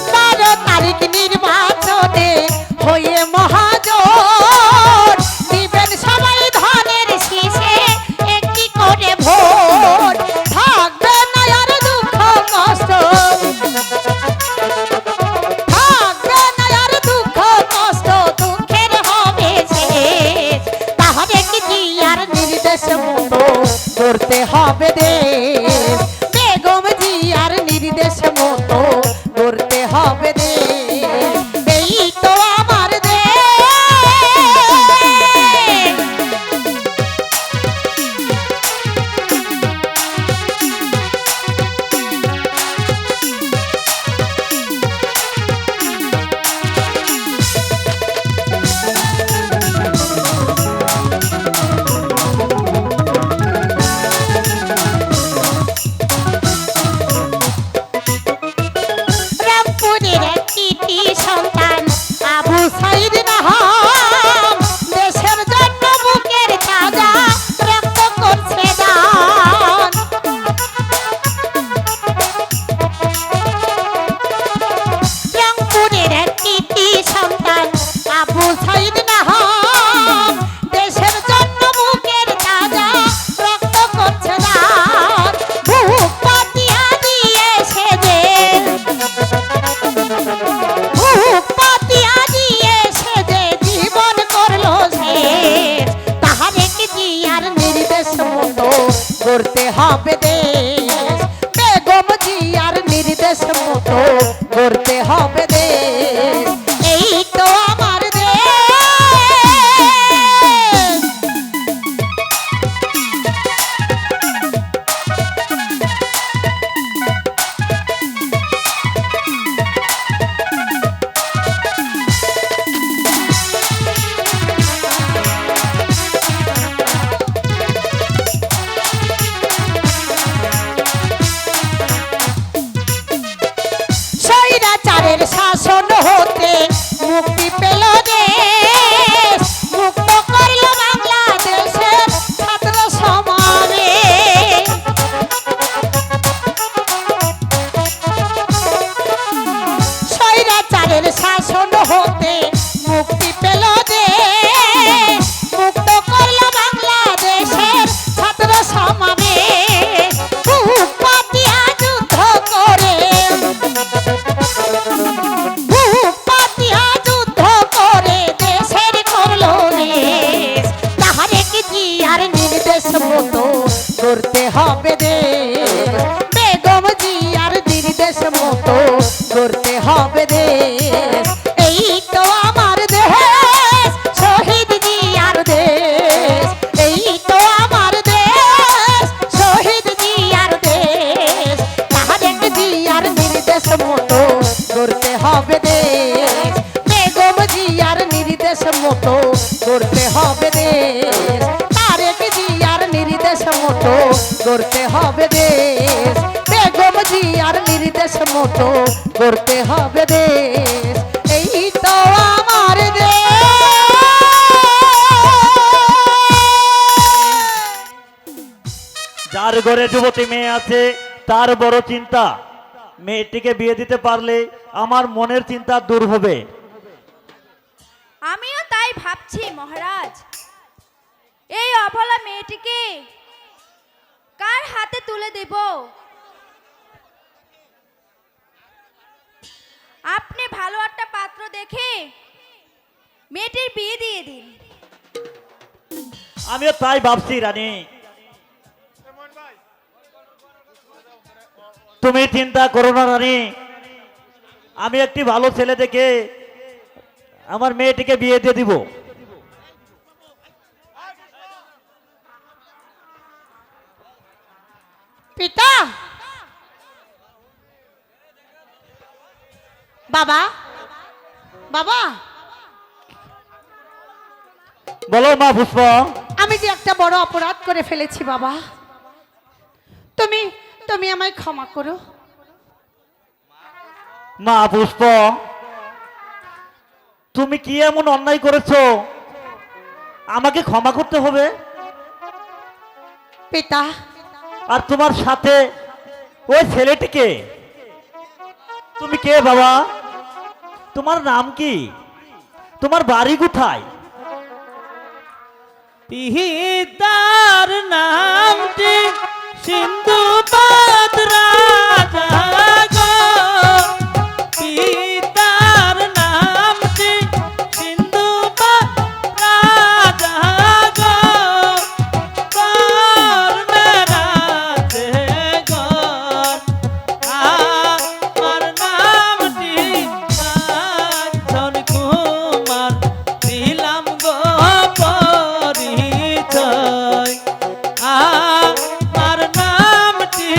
12 তারিখ নির্বাচনে হয়ে মহাজন দিবেন সবাই ধানের শীষে একটি করে ভোট থাকবে না আর দুঃখ কষ্ট করতে হবে দেশ বেগম জিয়ার নির্দেশ মতো করতে হবে দেশ এই তো আমার দেশ করতে হবে দেশ বেগম জিয়ার নির্দেশ মতো করতে হবে দেশ এই তো আমার দেশ স্বৈরাচারের শাসন হতে মুক্তি পেল দেশ মুক্ত করল বাংলাদেশের ছাত্র সমাবেশ স্বৈরাচারের শাসন হতে মুক্তি পেল দেশ মুক্ত করল বাংলাদেশের ছাত্র সমাবেশ বুক পাতিয়া যুদ্ধ করে বুক পাতিয়া যুদ্ধ করে দেশের করলো দেশ তাহারে কি জিয়ার নির্দেশ মতো করতে হবে দেশ বেগম জিয়ার নির্দেশ মতো করতে হবে দেশ এই তো আমার দেশ শহীদ জিয়ার দেশ এই তো আমার দেশ শহীদ জিয়ার দেশ তাহারে কি জিয়ার নির্দেশ মতো করতে হবে দেশ বেগম জিয়ার নির্দেশ মতো করতে হবে দেশ তারেক জিয়ার নির্দেশ মতো করতে হবে দেশ বেগম জিয়ার নির্দেশ মতো করতে হবে দেশ এই তো আমার দেশ যার ঘরে যুবতী মেয়ে আছে তার বড় চিন্তা মেয়েটিকে বিয়ে দিতে পারলে আমার মনের চিন্তা দূর হবে। আমিও তাই ভাবছি মহারাজ এই অবলা মেয়েটিকে কার হাতে তুলে দেব আপনি ভালো একটা পাত্র দেখে মেয়েটির বিয়ে দিয়ে দিন আমিও তাই ভাবছি রানী, তুমি চিন্তা করো না রানী, আমি একটি ভালো ছেলে দেখে আমার মেয়েটিকে বিয়ে দিয়ে দিব। পিতা বাবা বাবা বলো মা পুষ্প। আমি যে একটা বড় অপরাধ করে ফেলেছি বাবা, তুমি তুমি আমায় ক্ষমা করো। মা পুষ্প, তুমি কি এমন অন্যায় করেছো আমাকে ক্ষমা করতে হবে? পিতা আর তোমার সাথে ওই ছেলেটিকে, তুমি কে বাবা? তোমার নাম কি? তোমার বাড়ি কোথায়? পিতার নামটি সিন্ধুপাত রাজা গো, পিতার নামটি সিন্ধুপাত রাজা গো, কর্ণরাজে গর, আমার নামটি কাঞ্চন কুমার, দিলাম গো পরিচয়, আমার নামটি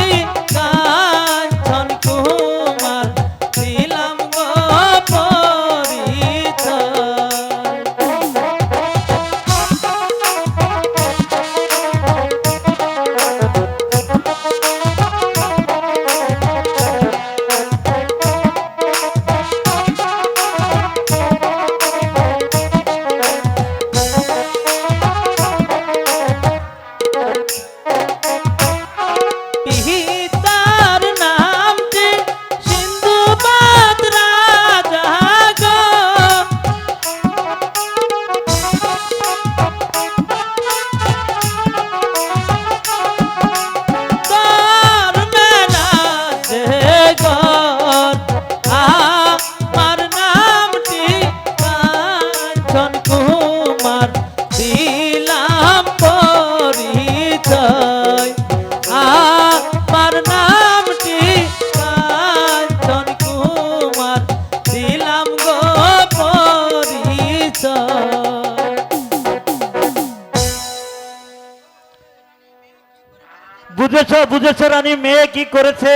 বুঝেছো রানী, মেয়ে কি করেছে?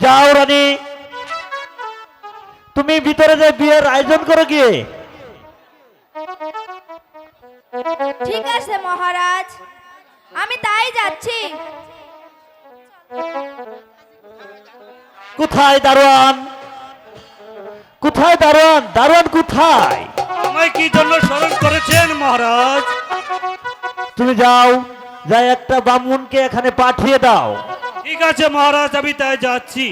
যাও রানী, তুমি ভিতরে যে বিয়ের আয়োজন করো গিয়ে। ঠিক আছে মহারাজ, আমি তাই যাচ্ছি। কোথায় দারোয়ান? কোথায় দারোয়ান? দারোয়ান কোথায়? আমায় কি জন্য স্মরণ করেছেন মহারাজ? তুমি যাও, যাই একটা ব্রাহ্মণকে এখানে পাঠিয়ে দাও। ঠিক আছে মহারাজ, আমি তাই যাচ্ছি।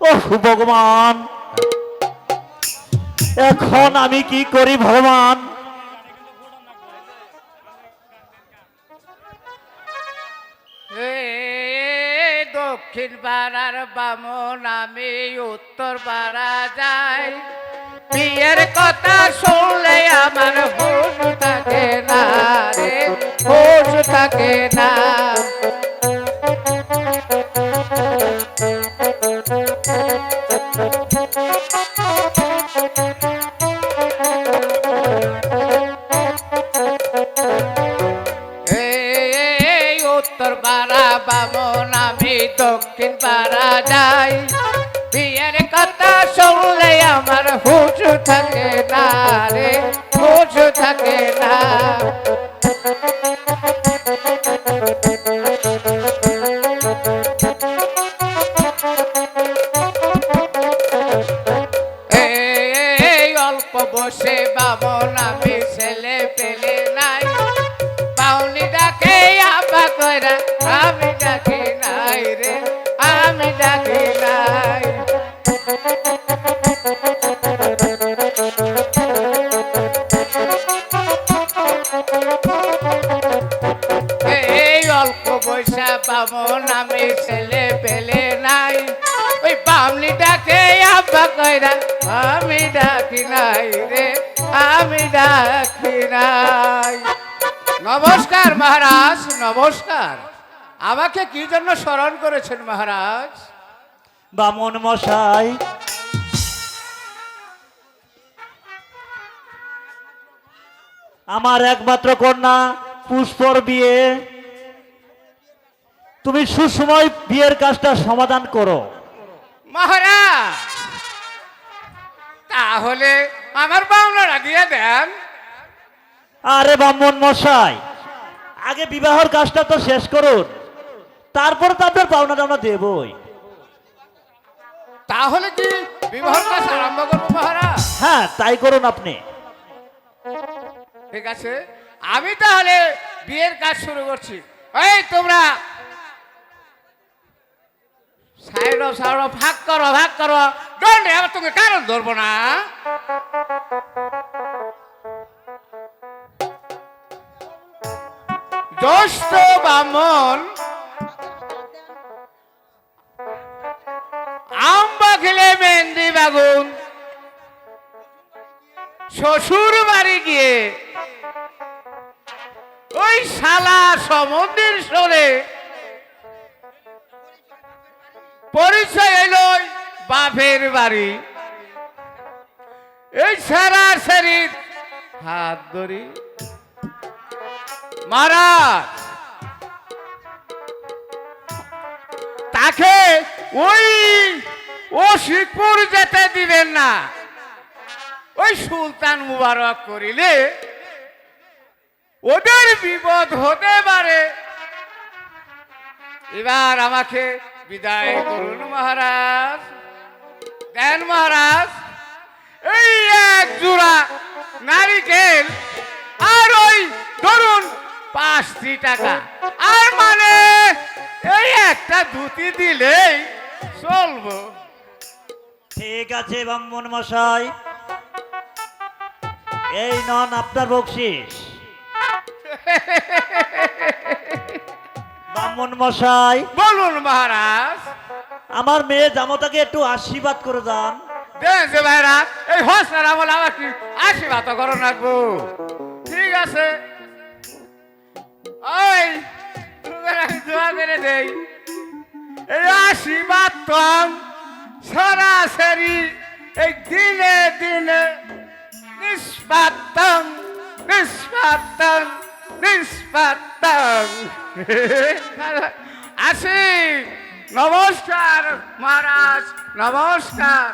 ওহ ভগবান, এখন আমি কি করি ভগবান? দক্ষিণ পাড়ার বামন আমি উত্তর পাড়া যাই, বিয়ের কথা শুনলে আমার হুশ থাকে না রে, হুশ থাকে না। এই উত্তর পাড়া বামন আমি দক্ষিণ পাড়া যাই, বিয়ের কথা শুনলে আমার হুশ থাকে না রে, হুশ থাকে না। এই অল্প বসে বামন আমি ছেলে পেলে নাই, বাউনি ডাকে আবা কইরা আমি ডাকি নাই রে, আমি ডাকি নাই। এই অল্প বয়সা বামন আমি ছেলে পেলে নাই, ওই বামনি ডাকে আব্বা কইরা আমি ডাকি নাই রে, আমি ডাকি নাই। নমস্কার মহারাজ, নমস্কার। আমাকে কি জন্য স্মরণ করেছেন মহারাজ? বামন মশাই, আমার একমাত্র কন্যা পুষ্পর বিয়ে, তুমি সুসময় বিয়ের কাজটা সমাধান করো। মহারাজ তাহলে আমার বাংলাটা দিয়ে দেন। আরে ব্রাহ্মণ মশাই, আগে বিবাহের কাজটা তো শেষ করুন, তারপর তো আপনার পাওনাটা আমরা দেবই। তাহলে কি বিবাহ কাজ আরম্ভ করবো মহারাজ? হ্যাঁ, তাই করুন আপনি। ঠিক আছে, আমি তাহলে বিয়ের কাজ শুরু করছি। এই তোমরা সাইড সাইড ভাগ করো, ভাগ করো। দণ্ডে আবার তুমি কারণ ধরবো না। জ্যৈষ্ঠ ব্রাহ্মণ আম্বা খেলে মেহেন্দি বাগুন, শ্বশুর বাড়ি গিয়ে ওই শালা সমুদ্রের সরে পরিচয় এলো বাপের বাড়ি। এই সারা শরীর হাত ধরি মহারাজ, তাকে ওই ও শিখপুর যেতে দিবেন না। ওই সুলতান মুবারক করিলে ওদের বিপদ হতে পারে। এবার আমাকে বিদায় করুন মহারাজ, দেন মহারাজ এই এক জোড়া নারিকেল আর ওই ধরুন 5টি টাকা, আর মানে এই একটা ধুতি দিলেই চলবো। ঠিক আছে ব্রাহ্মণ মশাই, এই নন আপনার বকশিস। ব্রাহ্মণ মশাই, বলুন মহারাজ। আমার মেয়ে জামতাকে একটু আশীর্বাদ করে যান। দেন যে ভাইরা এই হসনার আমল আমার কি আশীর্বাদ করো রাখবো। ঠিক আছে, ওই আমি দোয়া করে দেই, এই আশীর্বাদ তো সরাসরি এই দিনে দিনে নিষ্পাত্তং নিষ্পাতং নিষ্পাতং আসি। নমস্কার মহারাজ, নমস্কার।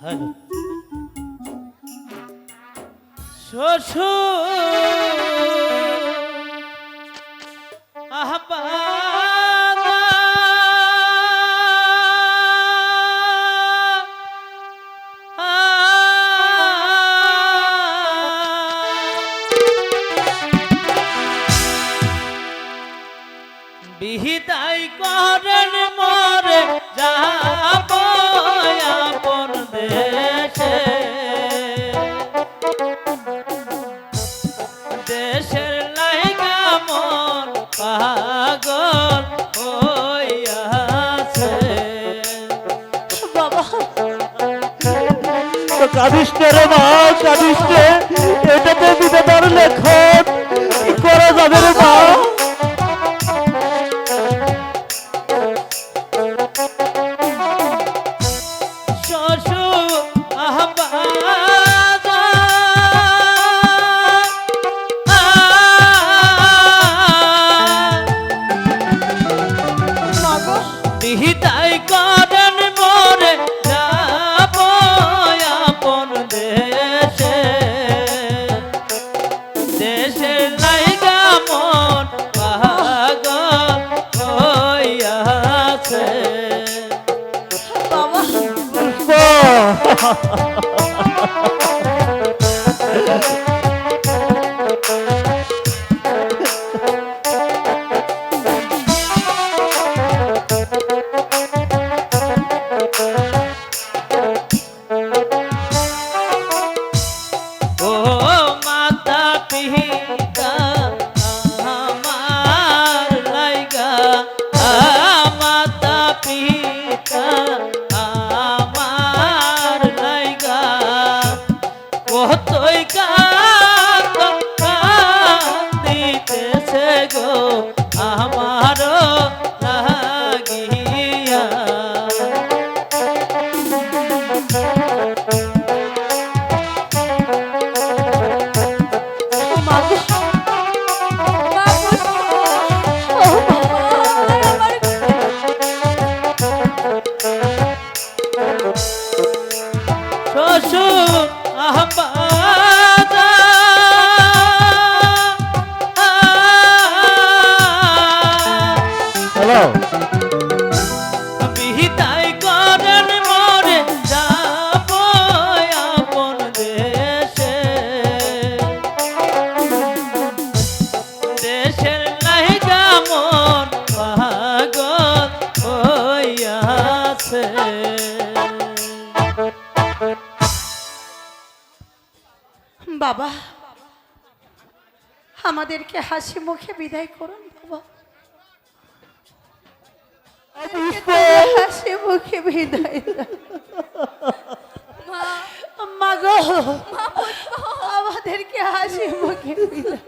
হ্যালো শ্বশুর আহ্বান বিহিতাই করেন মরে যাব আপন দেশে, দেশের লাইগা মন পাগল হইয়াছে। বাবা কাঁদিস নে রে মা, কাঁদিস নে। এটা তো বিধাতার লেখন, কি করা যাবে রে মা? শ্বশুর আহ্বান মাগো বিহিতাই করেন মরে যাব আপন দেশে, দেশের লাইগা মন পাগল হইয়াছে। বাবা ও মাতা পিতা আমার লাইগা, মাতা পিতা আমার লাইগা কতই কান্দিতেছে গো আমারও লাগিয়া। মাগো ও বাবা আমার শ্বশুর আহ্বান হ্যালো বিহিতাই করেন মরে যাব আপন দেশে, দেশের লাইগা মন পাগল হইয়াছে। বাবা আমাদেরকে হাসি মুখে বিদায় করুন বাবা, হাসি মুখে বিদায় দাও। মাগো আমাদেরকে হাসি মুখে বিদায়।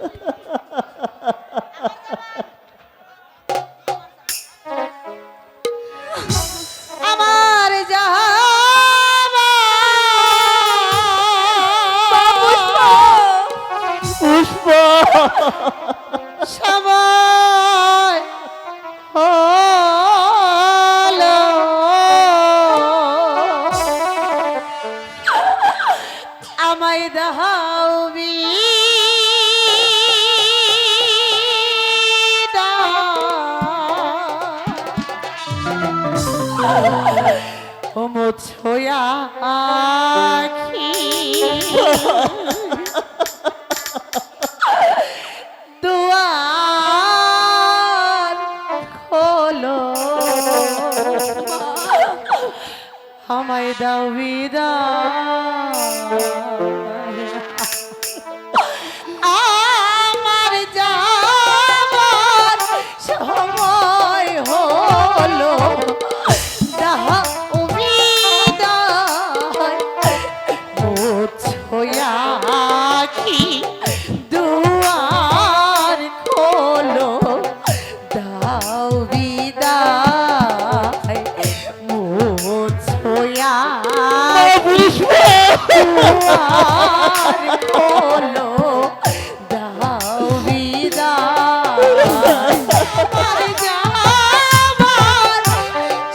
আমার পুষ্প সময় হলো আমায় দাও ও মোছয়া আখি দুয়ার খোলো আমায় দাও বিদায়। আমার যাবার সময় হলো দাও বিদায়। মোছয়া আখি দুয়ার খোলো হলো দাও বিদায় আমার যাবার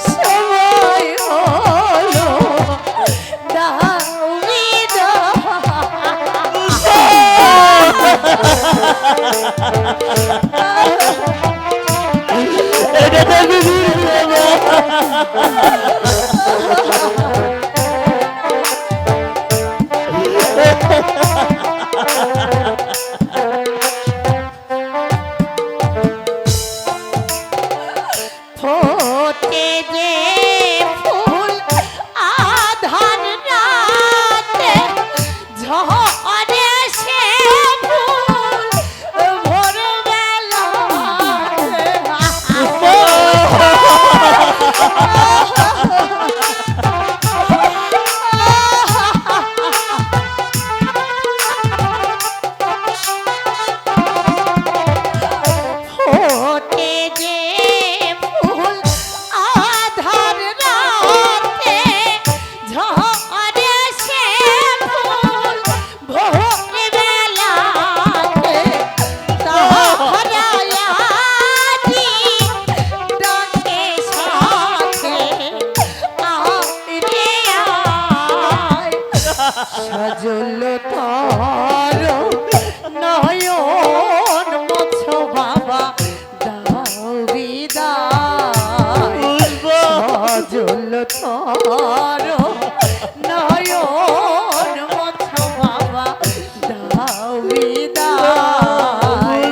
সময় হলো দাও এটা দেখবি বিদায়। ফোটে যে ফুল আধার রাতে ঝরে সে ফুল ভোরবেলা ফোটে যে ফুল আধার রাতে ঝরে সে ফুল ভোরবেলাতে তাহারায়াদি ডাকে সাথে আরে আয় সজল তার নয়ন মছ বাবা দাও বিদায় সজল তার নয়ন মছ বাবা দাও বিদায়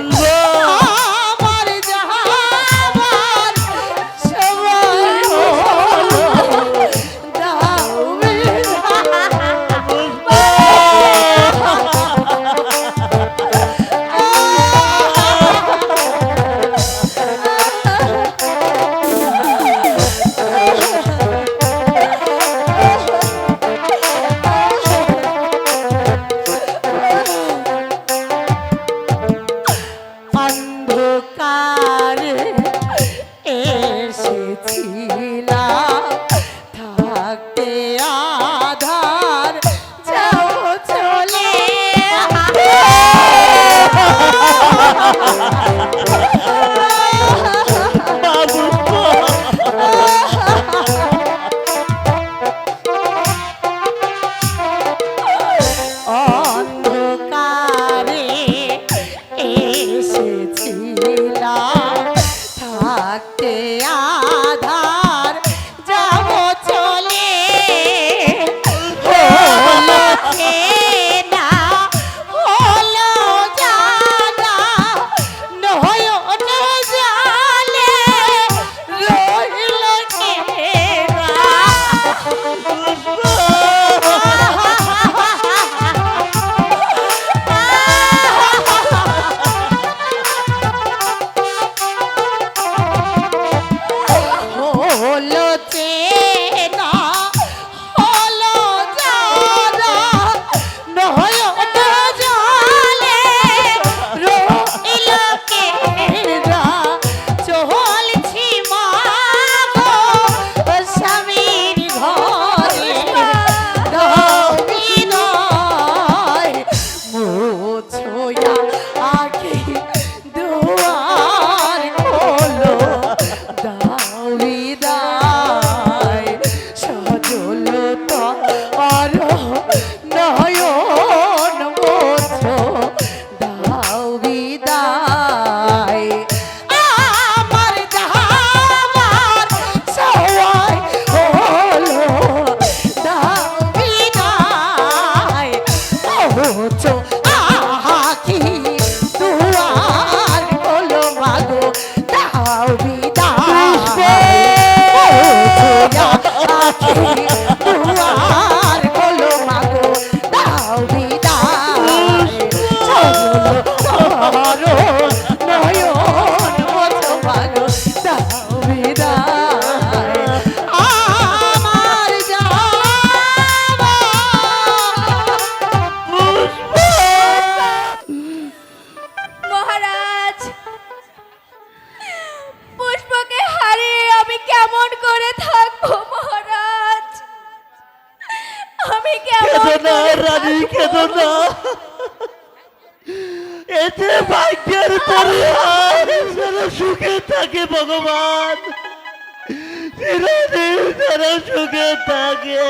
আমার যাবার সময় হলো দাও বিদায় রানী কেঁদো না, এতে ভাগ্যের পরিহার যেন সুখে থাকে ভগবান, চিরদিন যেন সুখে থাকে।